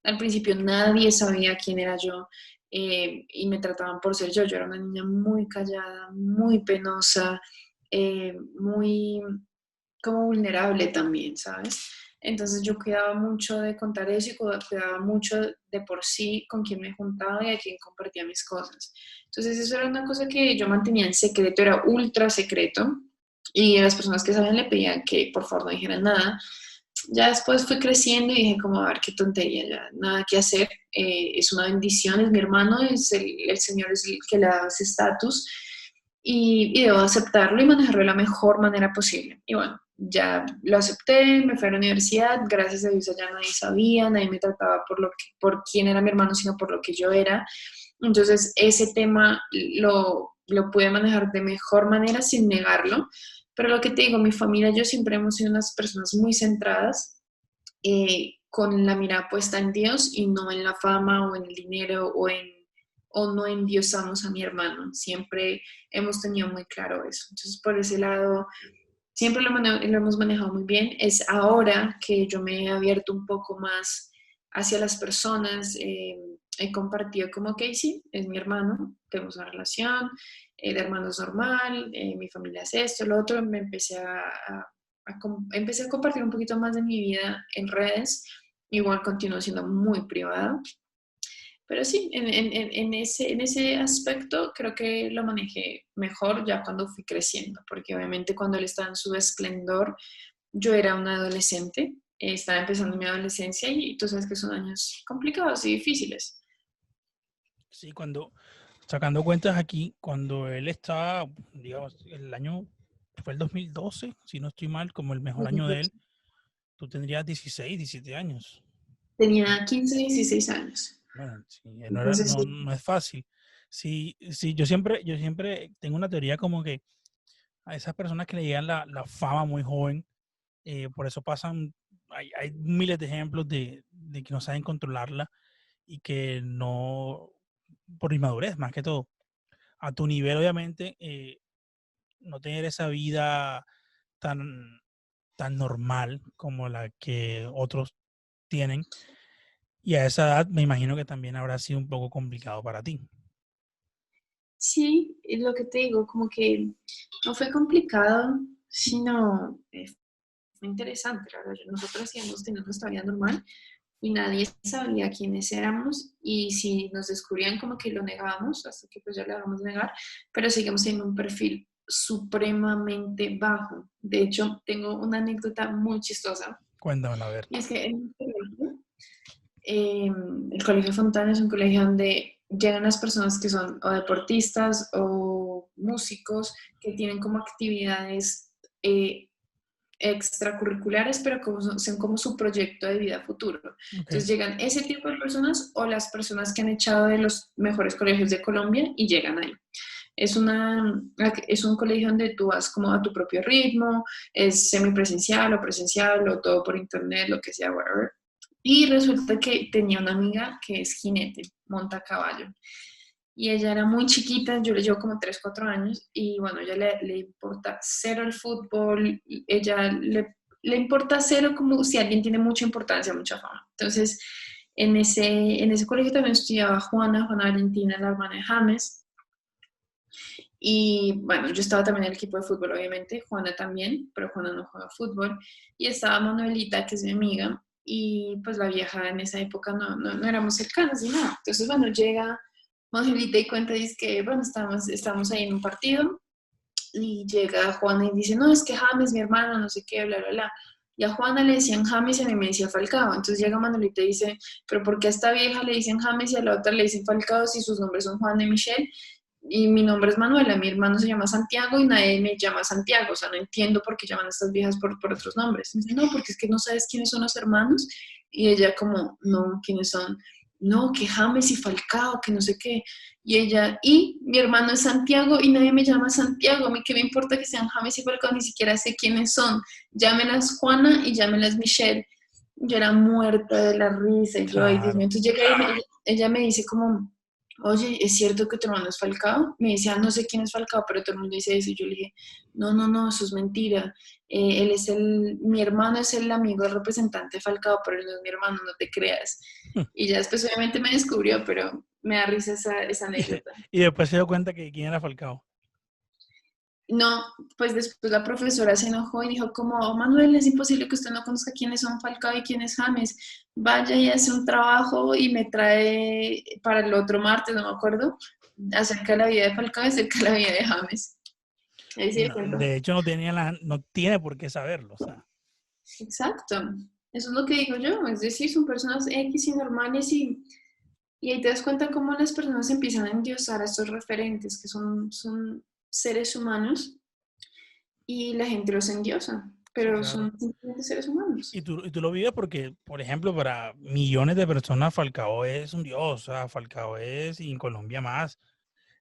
al principio nadie sabía quién era yo y me trataban por ser yo. Yo era una niña muy callada, muy penosa, muy como vulnerable también, ¿sabes? Entonces yo cuidaba mucho de contar eso y cuidaba mucho de por sí con quién me juntaba y a quién compartía mis cosas. Entonces eso era una cosa que yo mantenía en secreto, era ultra secreto y a las personas que sabían le pedían que por favor no dijeran nada. Ya después fui creciendo y dije como, a ver, qué tontería, ya nada que hacer, es una bendición, es mi hermano, el Señor es el que le da ese estatus y debo aceptarlo y manejarlo de la mejor manera posible. Y bueno, ya lo acepté, me fui a la universidad, gracias a Dios allá nadie sabía, nadie me trataba por quién era mi hermano, sino por lo que yo era. Entonces ese tema lo pude manejar de mejor manera sin negarlo. Pero lo que te digo, mi familia y yo siempre hemos sido unas personas muy centradas, con la mirada puesta en Dios y no en la fama o en el dinero o no endiosamos a mi hermano. Siempre hemos tenido muy claro eso. Entonces, por ese lado, siempre lo hemos manejado muy bien. Es ahora que yo me he abierto un poco más hacia las personas. He compartido como que sí, es mi hermano, tenemos una relación, de hermanos normal, mi familia es esto, lo otro. Me empecé empecé a compartir un poquito más de mi vida en redes. Igual continúo siendo muy privado, pero sí, en ese aspecto creo que lo manejé mejor ya cuando fui creciendo, porque obviamente cuando él estaba en su esplendor, yo era una adolescente, estaba empezando mi adolescencia y tú sabes que son años complicados y difíciles. Sí, sacando cuentas aquí, cuando él estaba, digamos, fue el 2012, si no estoy mal, como el mejor año de él, tú tendrías 16, 17 años. Tenía 15, 16 años. Bueno, sí, Entonces, sí, no es fácil. Sí, sí, yo siempre tengo una teoría como que a esas personas que le llegan la fama muy joven, por eso pasan, hay miles de ejemplos de que no saben controlarla y que no, por inmadurez más que todo. A tu nivel, obviamente, no tener esa vida tan, tan normal como la que otros tienen. Y a esa edad me imagino que también habrá sido un poco complicado para ti. sí, es lo que te digo, como que no fue complicado, sino fue interesante, la verdad. Nosotros íbamos teniendo nuestra vida normal y nadie sabía quiénes éramos y si nos descubrían como que lo negábamos, hasta que pues ya le vamos a negar, pero seguimos teniendo un perfil supremamente bajo. De hecho, tengo una anécdota muy chistosa. Cuéntamela, a ver. Y es que en mi colegio, el Colegio Fontana es un colegio donde llegan las personas que son o deportistas o músicos que tienen como actividades extracurriculares, pero como son como su proyecto de vida futuro. Okay. Entonces llegan ese tipo de personas o las personas que han echado de los mejores colegios de Colombia y llegan ahí. Es un colegio donde tú vas como a tu propio ritmo, es semipresencial o presencial o todo por internet, lo que sea, whatever. Y resulta que tenía una amiga que es jinete, monta a caballo. Y ella era muy chiquita, yo le llevo como 3 4 años, y bueno, ella le importa cero el fútbol, ella le importa cero como si alguien tiene mucha importancia, mucha fama. Entonces, en ese colegio también estudiaba Juana Valentina, la hermana de James, y bueno, yo estaba también en el equipo de fútbol, obviamente, Juana también, pero Juana no juega fútbol. Y estaba Manuelita, que es mi amiga, y pues la vieja en esa época no éramos cercanas ni nada. Entonces, bueno, llega Manuelita y cuenta, dice que, bueno, estábamos ahí en un partido, y llega Juana y dice, no, es que James, mi hermano, no sé qué, bla, bla, bla. Y a Juana le decían James y a mí me decía Falcao. Entonces llega Manuelita y dice, pero ¿por qué a esta vieja le dicen James y a la otra le dicen Falcao si sus nombres son Juana y Michelle? Y mi nombre es Manuela, mi hermano se llama Santiago y nadie me llama Santiago, o sea, no entiendo por qué llaman a estas viejas por otros nombres. Me dice, no, porque es que no sabes quiénes son los hermanos. Y ella como, no, ¿quiénes son? No, que James y Falcao, que no sé qué. Y ella, y mi hermano es Santiago y nadie me llama Santiago, a mí qué me importa que sean James y Falcao, ni siquiera sé quiénes son. Llámelas Juana y llámelas Michelle. Yo era muerta de la risa y yo, ay Dios mío, Claro. entonces llega y ella me dice como, oye, ¿es cierto que tu hermano es Falcao? Me dice, no sé quién es Falcao, pero todo el mundo dice eso. Y yo le dije, no, eso es mentira. Mi hermano es el amigo del representante de Falcao, pero él no es mi hermano, no te creas. Y ya después obviamente me descubrió, pero me da risa esa anécdota. Y después se dio cuenta que quién era Falcao. No, pues después la profesora se enojó y dijo como, "Oh, Manuel, es imposible que usted no conozca quiénes son Falcao y quién es James. Vaya y hace un trabajo y me trae para el otro martes, no me acuerdo, acerca de la vida de Falcao y acerca de la vida de James. Ahí sí de No, cuento. de hecho, no tiene por qué saberlo. O sea, Exacto. Eso es lo que digo yo. Es decir, son personas X y normales y ahí te das cuenta cómo las personas empiezan a endiosar a estos referentes que son seres humanos y la gente los endiosa, sí, pero claro. son simplemente seres humanos. Y tú lo vives porque, por ejemplo, para millones de personas, Falcao es un dios. O sea, Falcao es, y en Colombia más.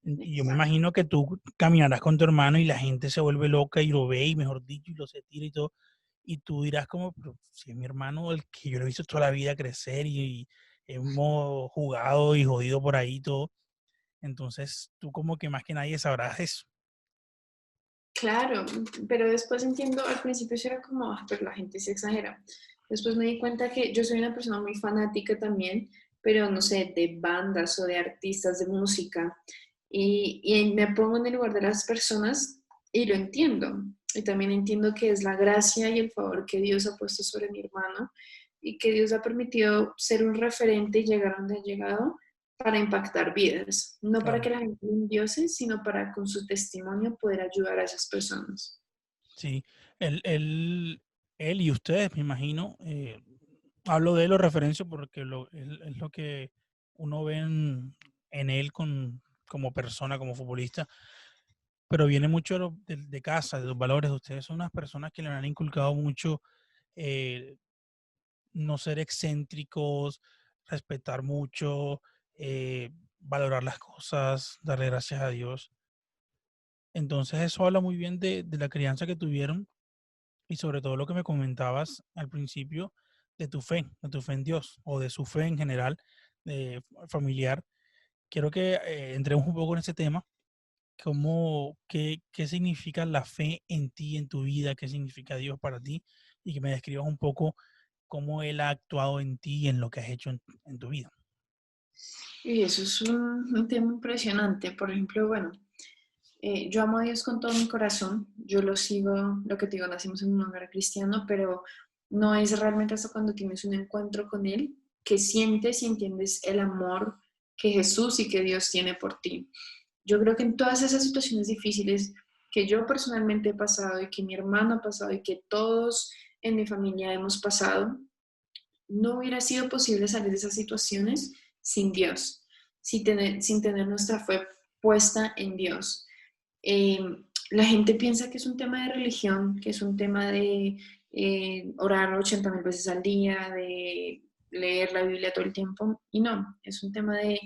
Y yo me Exacto. imagino que tú caminarás con tu hermano y la gente se vuelve loca y lo ve, y mejor dicho, y lo se tira y todo. Y tú dirás como, pero si es mi hermano el que yo lo he visto toda la vida crecer y hemos jugado y jodido por ahí y todo. Entonces tú como que más que nadie sabrás eso. Claro, pero después entiendo, al principio sí era como, "Ah, pero la gente se exagera". Después me di cuenta que yo soy una persona muy fanática también, pero no sé, de bandas o de artistas de música. Y me pongo en el lugar de las personas y lo entiendo. Y también entiendo que es la gracia y el favor que Dios ha puesto sobre mi hermano y que Dios ha permitido ser un referente y llegar a donde ha llegado para impactar vidas, no para Claro, que la gente lo endiose, sino para con su testimonio poder ayudar a esas personas. sí. Él, él, él y ustedes, me imagino, hablo de él, lo referencio porque él es lo que uno ve en él como persona, como futbolista, pero viene mucho de casa, de los valores. Ustedes son unas personas que le han inculcado mucho eh, no ser excéntricos, respetar mucho, valorar las cosas, darle gracias a Dios. Entonces eso habla muy bien de la crianza que tuvieron y sobre todo lo que me comentabas al principio de tu fe en Dios o de su fe en general, familiar. Quiero que entremos un poco en ese tema. ¿Qué significa la fe en ti, en tu vida? ¿Qué significa Dios para ti? Y que me describas un poco cómo Él ha actuado en ti y en lo que has hecho en tu vida. Y eso es un tema impresionante. Por ejemplo, bueno, yo amo a Dios con todo mi corazón. Yo lo sigo, lo que te digo, nacimos en un hogar cristiano, pero no es realmente hasta cuando tienes un encuentro con Él que sientes y entiendes el amor que Jesús y que Dios tiene por ti. Yo creo que en todas esas situaciones difíciles, que yo personalmente he pasado y que mi hermano ha pasado y que todos en mi familia hemos pasado, no hubiera sido posible salir de esas situaciones sin Dios, sin tener nuestra fe puesta en Dios. Eh, la gente piensa que es un tema de religión, que es un tema de orar 80,000 veces al día, de leer la Biblia todo el tiempo, y no, es un tema de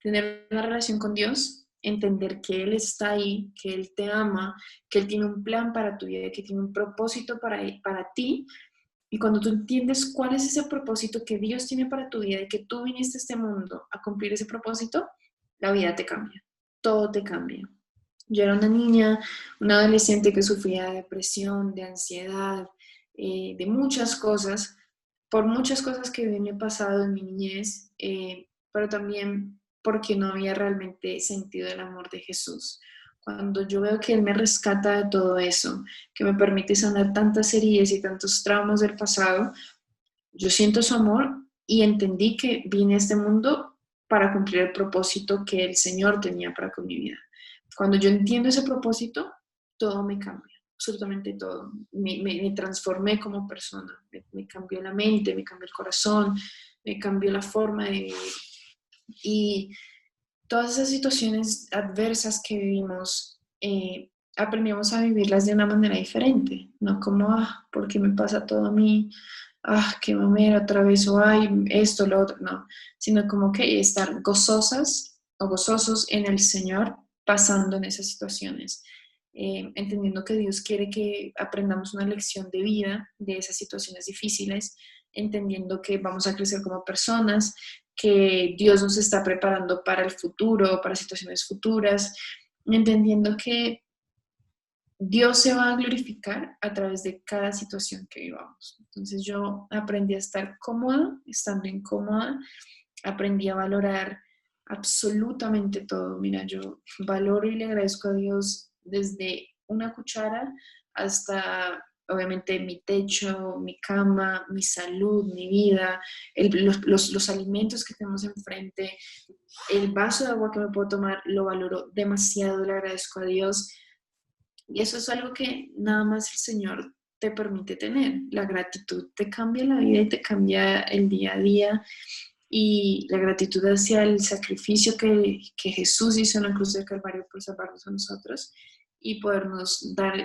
tener una relación con Dios, entender que Él está ahí, que Él te ama, que Él tiene un plan para tu vida, que tiene un propósito para ti, y cuando tú entiendes cuál es ese propósito que Dios tiene para tu vida y que tú viniste a este mundo a cumplir ese propósito, la vida te cambia, todo te cambia. Yo era una niña, una adolescente que sufría de depresión, de ansiedad, de muchas cosas, por muchas cosas que me he pasado en mi niñez, pero también porque no había realmente sentido el amor de Jesús. Cuando yo veo que Él me rescata de todo eso, que me permite sanar tantas heridas y tantos traumas del pasado, yo siento su amor y entendí que vine a este mundo para cumplir el propósito que el Señor tenía para con mi vida. Cuando yo entiendo ese propósito, todo me cambia, absolutamente todo. Me transformé como persona, me cambió la mente, me cambió el corazón, me cambió la forma de vivir. Y todas esas situaciones adversas que vivimos, aprendimos a vivirlas de una manera diferente, no como, ¿por qué me pasa todo a mí? Qué mamera otra vez, o ay, esto, lo otro, no, sino como que estar gozosas o gozosos en el Señor pasando en esas situaciones, entendiendo que Dios quiere que aprendamos una lección de vida de esas situaciones difíciles, entendiendo que vamos a crecer como personas, que Dios nos está preparando para el futuro, para situaciones futuras, entendiendo que Dios se va a glorificar a través de cada situación que vivamos. Entonces yo aprendí a estar cómoda, estando incómoda, aprendí a valorar absolutamente todo. Mira, yo valoro y le agradezco a Dios desde una cuchara hasta, obviamente, mi techo, mi cama, mi salud, mi vida, los alimentos que tenemos enfrente, el vaso de agua que me puedo tomar, lo valoro demasiado, le agradezco a Dios. Y eso es algo que nada más el Señor te permite tener. La gratitud te cambia la vida y te cambia el día a día. Y la gratitud hacia el sacrificio que Jesús hizo en la cruz del Calvario por salvarnos a nosotros y podernos dar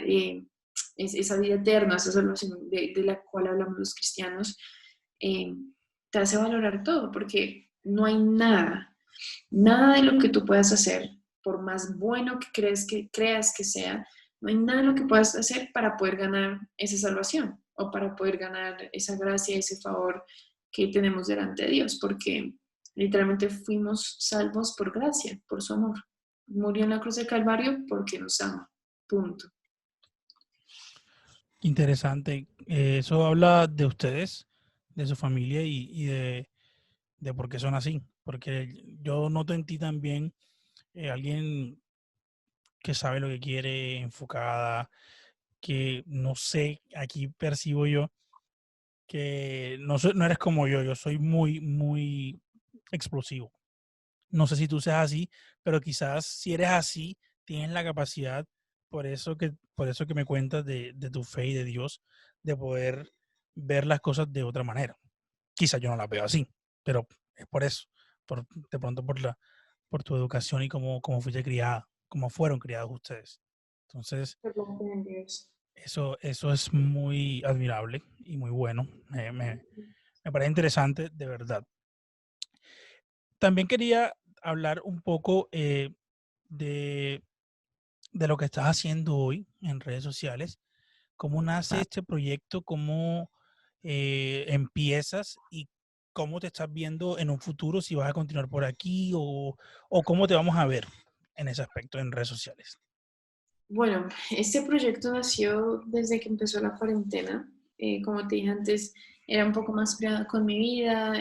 esa vida eterna, esa salvación de la cual hablamos los cristianos, eh, te hace valorar todo, porque no hay nada, nada de lo que tú puedas hacer, por más bueno que creas que sea, no hay nada de lo que puedas hacer para poder ganar esa salvación o para poder ganar esa gracia, ese favor que tenemos delante de Dios, porque literalmente fuimos salvos por gracia, por su amor. Murió en la cruz del Calvario porque nos ama. Punto. Interesante. Eso habla de ustedes, de su familia y de por qué son así. Porque yo noto en ti también alguien que sabe lo que quiere, enfocada, que no sé, aquí percibo yo que no eres como yo soy muy, muy explosivo. No sé si tú seas así, pero quizás si eres así, tienes la capacidad, por eso que me cuentas de tu fe y de Dios, de poder ver las cosas de otra manera. Quizás yo no las veo así, pero es por eso, de pronto por tu educación y cómo fuiste criada, cómo fueron criados ustedes. Entonces, eso es muy admirable y muy bueno. Me parece interesante, de verdad. También quería hablar un poco de, de lo que estás haciendo hoy en redes sociales. ¿Cómo nace este proyecto? ¿Cómo empiezas? ¿Y cómo te estás viendo en un futuro? Si vas a continuar por aquí o cómo te vamos a ver en ese aspecto en redes sociales. Bueno, este proyecto nació desde que empezó la cuarentena. Como te dije antes, era un poco más privada con mi vida,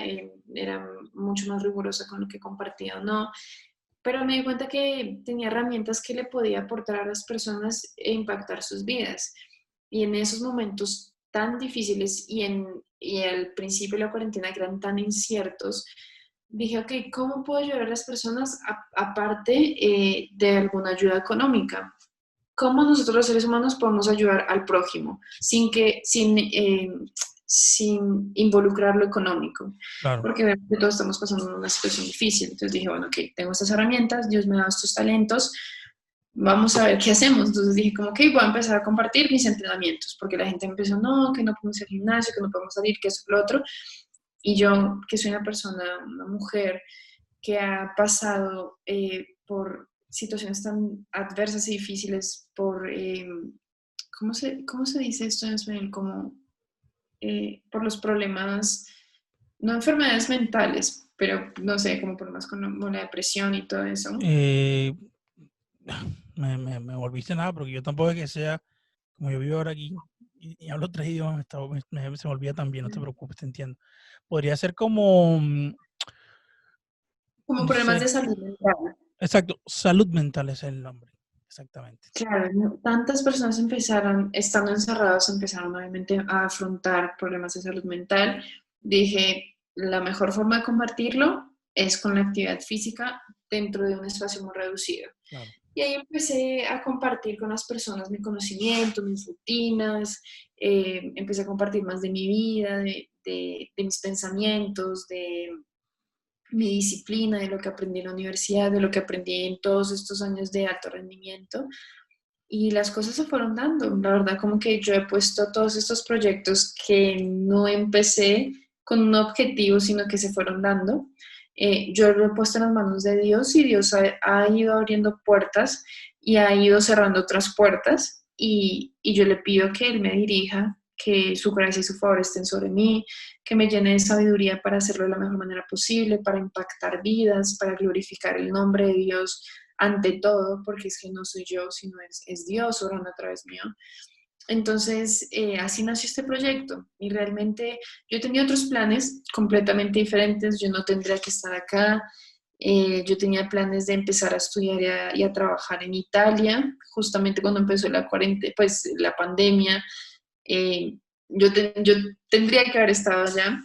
era mucho más rigurosa con lo que compartía o no, pero me di cuenta que tenía herramientas que le podía aportar a las personas e impactar sus vidas. Y en esos momentos tan difíciles y al principio de la cuarentena que eran tan inciertos, dije, ok, ¿cómo puedo ayudar a las personas aparte de alguna ayuda económica? cómo nosotros los seres humanos podemos ayudar al prójimo sin involucrar lo económico, Claro. porque obviamente todos estamos pasando una situación difícil. Entonces dije, bueno, ok, tengo estas herramientas, Dios me ha dado estos talentos, vamos a ver qué hacemos. Entonces dije, como, ok, voy a empezar a compartir mis entrenamientos, porque la gente empezó, no, que no podemos ir al gimnasio, que no podemos salir, que eso, lo otro. Y yo, que soy una persona, una mujer que ha pasado por situaciones tan adversas y difíciles, ¿cómo se dice esto en español? Como por los problemas, no enfermedades mentales, pero no sé, como problemas con la depresión y todo eso. Eh, me volviste nada, porque yo tampoco es que sea, como yo vivo ahora aquí y hablo tres idiomas, se me olvida también, no te preocupes, te entiendo. Podría ser como, Como no problemas de sé, salud mental. exacto, salud mental es el nombre, exactamente. Claro, ¿no? Tantas personas empezaron, estando encerrados, empezaron obviamente a afrontar problemas de salud mental. Dije, la mejor forma de combatirlo es con la actividad física dentro de un espacio muy reducido. Claro. Y ahí empecé a compartir con las personas mi conocimiento, mis rutinas, empecé a compartir más de mi vida, de mis pensamientos, de mi disciplina, de lo que aprendí en la universidad, de lo que aprendí en todos estos años de alto rendimiento. Y las cosas se fueron dando. La verdad, como que yo he puesto todos estos proyectos que no empecé con un objetivo, sino que se fueron dando. Yo lo he puesto en las manos de Dios y Dios ha ido abriendo puertas y ha ido cerrando otras puertas. Y yo le pido que Él me dirija, que su gracia y su favor estén sobre mí, que me llene de sabiduría para hacerlo de la mejor manera posible, para impactar vidas, para glorificar el nombre de Dios ante todo, porque es que no soy yo, sino es Dios orando a través mío. Entonces, así nació este proyecto y realmente yo tenía otros planes completamente diferentes, yo no tendría que estar acá, yo tenía planes de empezar a estudiar y a trabajar en Italia, justamente cuando empezó la cuarentena, pues la pandemia, eh, yo tendría que haber estado allá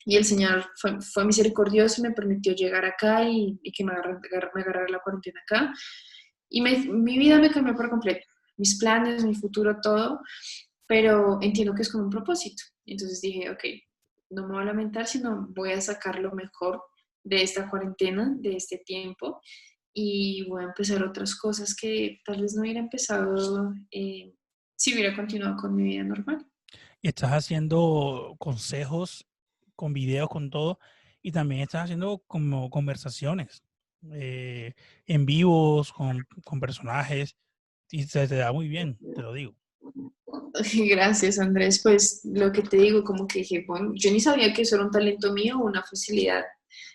y el Señor fue misericordioso y me permitió llegar acá y que me agarrara la cuarentena acá. Y mi vida me cambió por completo, mis planes, mi futuro, todo, pero entiendo que es con un propósito. Entonces dije, ok, no me voy a lamentar, sino voy a sacar lo mejor de esta cuarentena, de este tiempo, y voy a empezar otras cosas que tal vez no hubiera empezado si hubiera continuado con mi vida normal. Y estás haciendo consejos con videos, con todo, y también estás haciendo como conversaciones eh, en vivos con personajes, y se te da muy bien, te lo digo. Gracias, Andrés. Pues lo que te digo, como que dije, bueno, yo ni sabía que eso era un talento mío o una facilidad.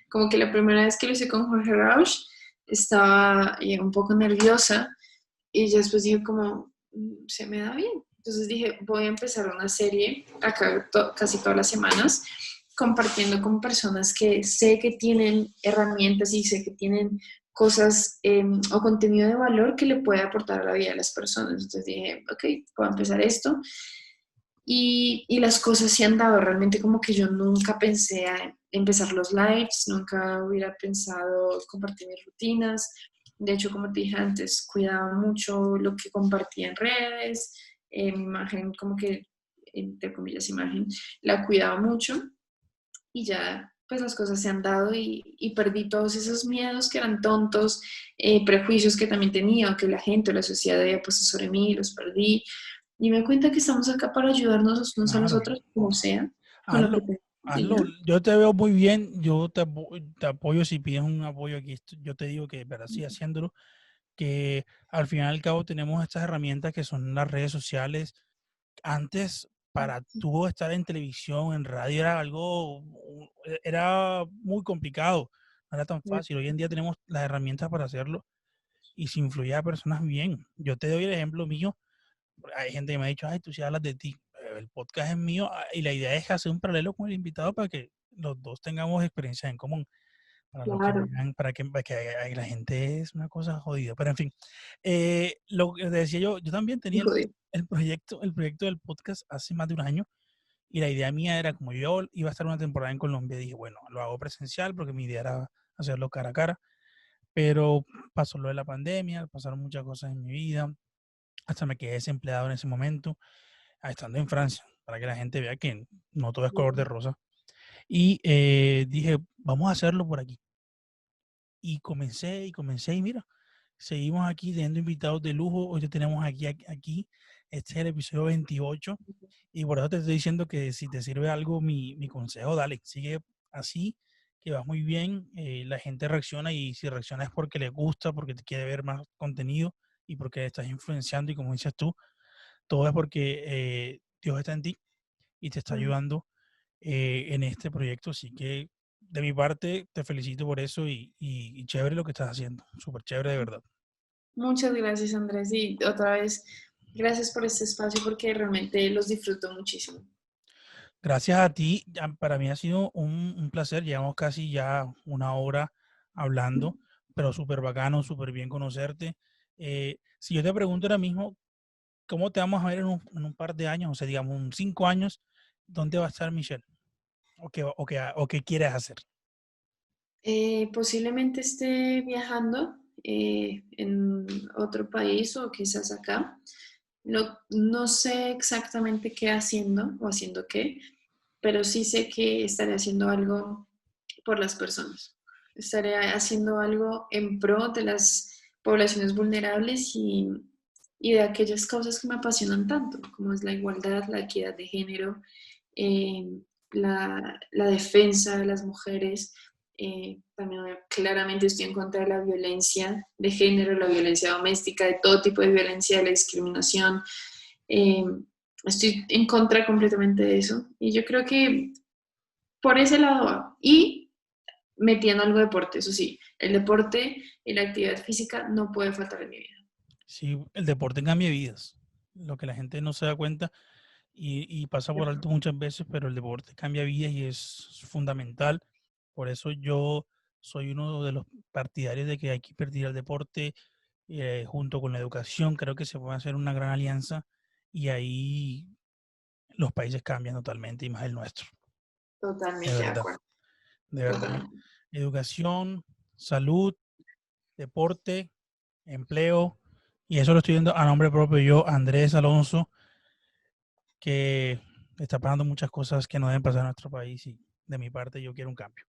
Como que la primera vez que lo hice con Jorge Rauch, estaba un poco nerviosa y ya después dije como, se me da bien. Entonces dije, voy a empezar una serie acá casi todas las semanas, compartiendo con personas que sé que tienen herramientas y sé que tienen cosas o contenido de valor que le puede aportar a la vida de las personas. Entonces dije, ok, voy a empezar esto. Y las cosas se han dado. Realmente como que yo nunca pensé a empezar los lives, nunca hubiera pensado compartir mis rutinas. De hecho, como te dije antes, cuidaba mucho lo que compartía en redes, mi imagen, como que, entre comillas, imagen, la cuidaba mucho y ya pues las cosas se han dado y perdí todos esos miedos que eran tontos, prejuicios que también tenía, o que la gente o la sociedad había puesto sobre mí, los perdí. Y me doy cuenta que estamos acá para ayudarnos los unos a los Claro, otros, como sea, con lo que hazlo, tenemos y hazlo. ya. Yo te veo muy bien, yo te apoyo si pides un apoyo aquí. Yo te digo que, verdad, sí, haciéndolo, que al final y al cabo tenemos estas herramientas que son las redes sociales. Antes, para tú estar en televisión, en radio, era muy complicado, no era tan fácil. Hoy en día tenemos las herramientas para hacerlo y si influye a personas bien. Yo te doy el ejemplo mío. Hay gente que me ha dicho, ay, tú sí hablas de ti. El podcast es mío y la idea es hacer un paralelo con el invitado para que los dos tengamos experiencias en común. Para los que Claro, vean, para que la gente es una cosa jodida. Pero en fin, lo que decía yo también tenía hijo de... el proyecto del podcast hace más de un año y la idea mía era, como yo iba a estar una temporada en Colombia, dije, bueno, lo hago presencial porque mi idea era hacerlo cara a cara, pero pasó lo de la pandemia, pasaron muchas cosas en mi vida, hasta me quedé desempleado en ese momento, estando en Francia, para que la gente vea que no todo es color de rosa. Y dije, vamos a hacerlo por aquí. Y comencé y mira, seguimos aquí teniendo invitados de lujo. Hoy te tenemos aquí. Este es el episodio 28. Y por eso te estoy diciendo que si te sirve algo mi consejo, dale, sigue así, que vas muy bien. La gente reacciona y si reacciona es porque le gusta, porque te quiere ver más contenido y porque estás influenciando. Y como dices tú, todo es porque Dios está en ti y te está ayudando en este proyecto. Así que de mi parte te felicito por eso y chévere lo que estás haciendo. Súper chévere de verdad. Muchas gracias, Andrés. Y otra vez, gracias por este espacio porque realmente los disfruto muchísimo. Gracias a ti. Para mí ha sido un placer. Llevamos casi ya una hora hablando, pero súper bacano, súper bien conocerte. Si yo te pregunto ahora mismo, ¿cómo te vamos a ver en un par de años? O sea, digamos, en 5 años, ¿dónde va a estar Michelle? ¿O qué quieres hacer? Posiblemente esté viajando en otro país o quizás acá. No sé exactamente qué haciendo o haciendo qué, pero sí sé que estaré haciendo algo por las personas. Estaré haciendo algo en pro de las poblaciones vulnerables y de aquellas causas que me apasionan tanto, como es la igualdad, la equidad de género, eh, la defensa de las mujeres. También claramente estoy en contra de la violencia de género, la violencia doméstica, de todo tipo de violencia, de la discriminación. Eh, Estoy en contra completamente de eso. Y yo creo que por ese lado va. Y metiendo algo de deporte, eso sí, el deporte y la actividad física no puede faltar en mi vida. Sí, el deporte cambia vidas. Lo que la gente no se da cuenta y pasa por alto muchas veces, pero el deporte cambia vidas y es fundamental. Por eso yo soy uno de los partidarios de que hay que invertir al deporte junto con la educación. Creo que se puede hacer una gran alianza y ahí los países cambian totalmente y más el nuestro. De Totalmente de verdad, acuerdo. de verdad. Totalmente. Educación, salud, deporte, empleo. Y eso lo estoy viendo a nombre propio yo, Andrés Alonso, que está pasando muchas cosas que no deben pasar en nuestro país y de mi parte yo quiero un cambio.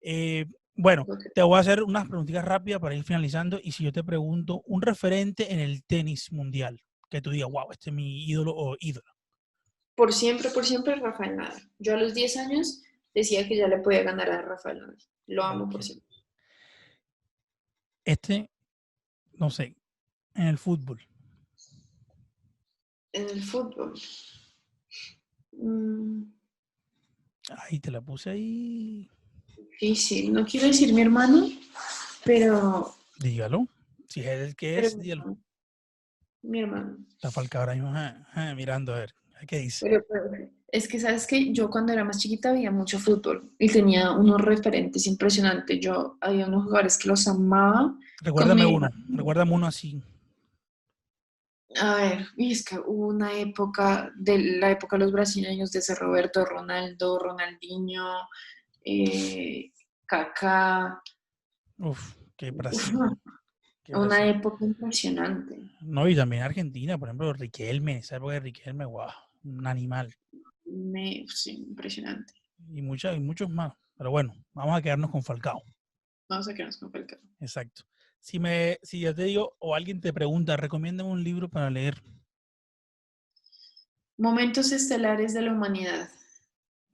Eh, bueno, te voy a hacer unas preguntitas rápidas para ir finalizando y si yo te pregunto un referente en el tenis mundial, que tú digas, wow, este es mi ídolo o ídola. Por siempre, Rafael Nadal. Yo a los 10 años decía que ya le podía ganar a Rafael Nadal. Lo amo Ok. por siempre. Este, no sé, en el fútbol. En el fútbol. Mmm, Ahí te la puse ahí. difícil. No quiero decir mi hermano, pero, Dígalo. Si es el que pero es, dígalo. mi hermano. Está Falcao ahora mismo mirando a ver qué dice. Pero es que, ¿sabes que yo cuando era más chiquita veía mucho fútbol y tenía unos referentes impresionantes? Yo había unos jugadores que los amaba con mi vida. Recuérdame uno así. A ver, y es que hubo una época, de la época de los brasileños, de ese Roberto, Ronaldo, Ronaldinho, eh, Kaká. Uf, qué Uf, Brasil, qué una Brasil. época impresionante. No, y también Argentina, por ejemplo, Riquelme, esa época de Riquelme, wow, un animal. Sí, impresionante. Y muchos más. Pero bueno, vamos a quedarnos con Falcao. Vamos a quedarnos con Falcao. Exacto. Si yo te digo o alguien te pregunta, recomiéndame un libro para leer Momentos estelares de la humanidad.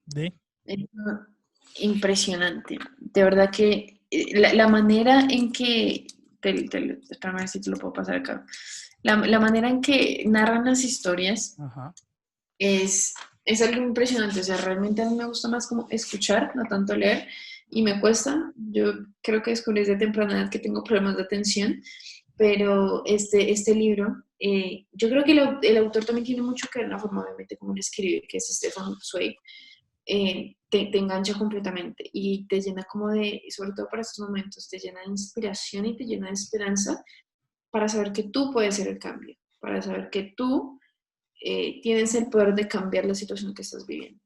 de, Es impresionante. De verdad que la manera en que, espérame a ver si te lo puedo pasar acá. La manera en que narran las historias ajá, es, es algo impresionante. O sea, realmente a mí me gusta más como escuchar, no tanto leer, y me cuesta. Yo creo que descubrí desde temprana edad que tengo problemas de atención, pero este libro, yo creo que el autor también tiene mucho que ver en la forma, obviamente, como él escribe, que es Stefan Zweig. Te engancha completamente y te llena como de, sobre todo para estos momentos, te llena de inspiración y te llena de esperanza para saber que tú puedes ser el cambio, para saber que tú tienes el poder de cambiar la situación que estás viviendo.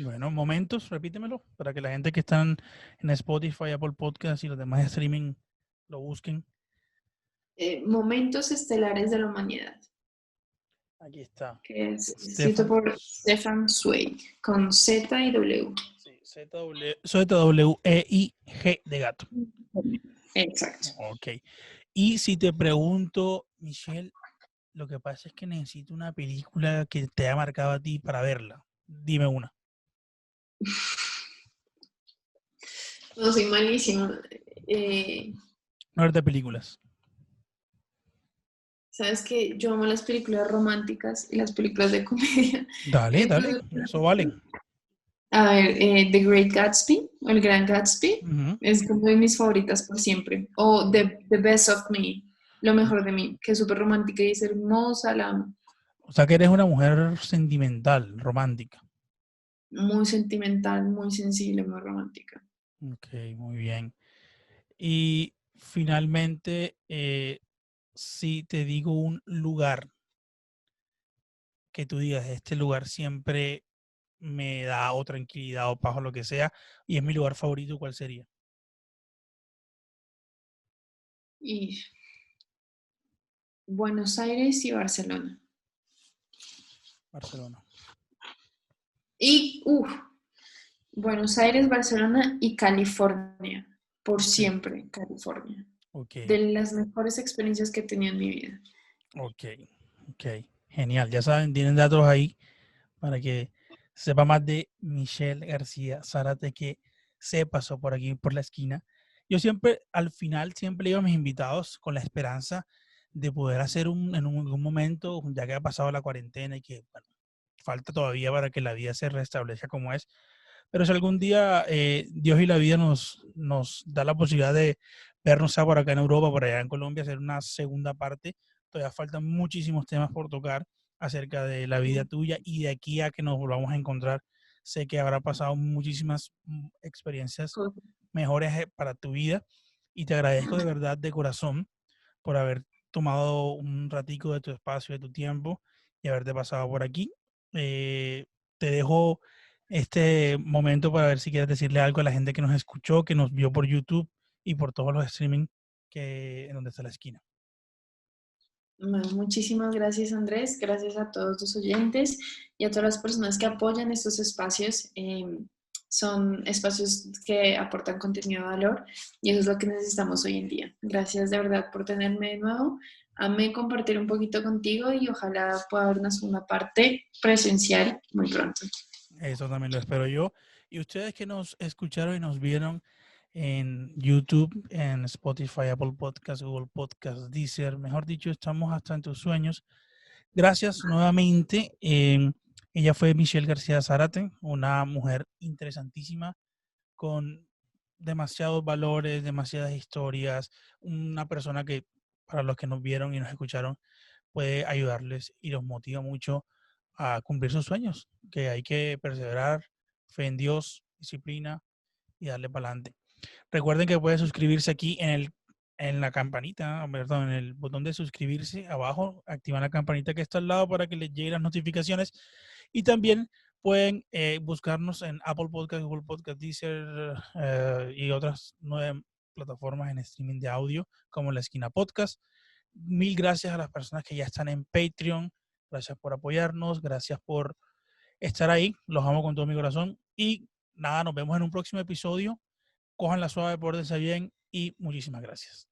bueno, momentos, repítemelo, para que la gente que están en Spotify, Apple Podcasts y los demás streaming lo busquen. Momentos estelares de la humanidad, Aquí está. que es escrito Stefan. por Stefan Zweig, con Z y W. Sí, ZWEIG de gato. Exacto. Ok. Y si te pregunto, Michelle, lo que pasa es que necesito una película que te haya marcado a ti para verla. Dime una. No, soy malísima. Eh, No eres de películas. Sabes que yo amo las películas románticas y las películas de comedia. Dale, dale. Entonces, Eso vale. a ver, The Great Gatsby o El Gran Gatsby Ujú. es como de mis favoritas por siempre. O The Best of Me, Lo mejor de mí, que es súper romántica y es hermosa, la amo. O sea que eres una mujer sentimental, romántica. Muy sentimental, muy sensible, muy romántica. Ok, muy bien. Y finalmente, si te digo un lugar que tú digas, este lugar siempre me da o tranquilidad o paz o lo que sea, y es mi lugar favorito, ¿cuál sería? Y Buenos Aires y Barcelona. Barcelona. Y, Buenos Aires, Barcelona y California. Por Ok, siempre, California. ok, De las mejores experiencias que he tenido en mi vida. ok, ok. Genial. Ya saben, tienen datos ahí para que sepa más de Michelle García Zárate, que se pasó por aquí, por la esquina. Yo siempre, al final, siempre le digo a mis invitados con la esperanza de poder hacer en algún momento, ya que ha pasado la cuarentena y que bueno, falta todavía para que la vida se restablezca como es. Pero si algún día Dios y la vida nos da la posibilidad de vernos sea por acá en Europa, por allá en Colombia, hacer una segunda parte, todavía faltan muchísimos temas por tocar acerca de la vida tuya y de aquí a que nos volvamos a encontrar, sé que habrá pasado muchísimas experiencias mejores para tu vida y te agradezco de verdad de corazón por haber tomado un ratico de tu espacio, de tu tiempo y haberte pasado por aquí. Eh, Te dejo este momento para ver si quieres decirle algo a la gente que nos escuchó, que nos vio por YouTube y por todos los streaming en donde está la esquina. Bueno, muchísimas gracias, Andrés. Gracias a todos los oyentes y a todas las personas que apoyan estos espacios. Son espacios que aportan contenido de valor y eso es lo que necesitamos hoy en día. Gracias de verdad por tenerme de nuevo. Amé compartir un poquito contigo y ojalá pueda haber una segunda parte presencial muy pronto. Eso también lo espero yo. Y ustedes que nos escucharon y nos vieron en YouTube, en Spotify, Apple Podcasts, Google Podcasts, Deezer, mejor dicho, estamos hasta en tus sueños. Gracias nuevamente. Ella fue Michelle García Zárate, una mujer interesantísima con demasiados valores, demasiadas historias, una persona que para los que nos vieron y nos escucharon puede ayudarles y los motiva mucho a cumplir sus sueños, que hay que perseverar, fe en Dios, disciplina y darle para adelante. Recuerden que pueden suscribirse aquí en la campanita, perdón, en el botón de suscribirse abajo, activan la campanita que está al lado para que les lleguen las notificaciones y también pueden buscarnos en Apple Podcast, Google Podcast, Deezer y otras 9 plataformas en streaming de audio como La Esquina Podcast. Mil gracias a las personas que ya están en Patreon, gracias por apoyarnos, gracias por estar ahí, los amo con todo mi corazón y nada, nos vemos en un próximo episodio. Cojan la suave, pórtense bien y muchísimas gracias.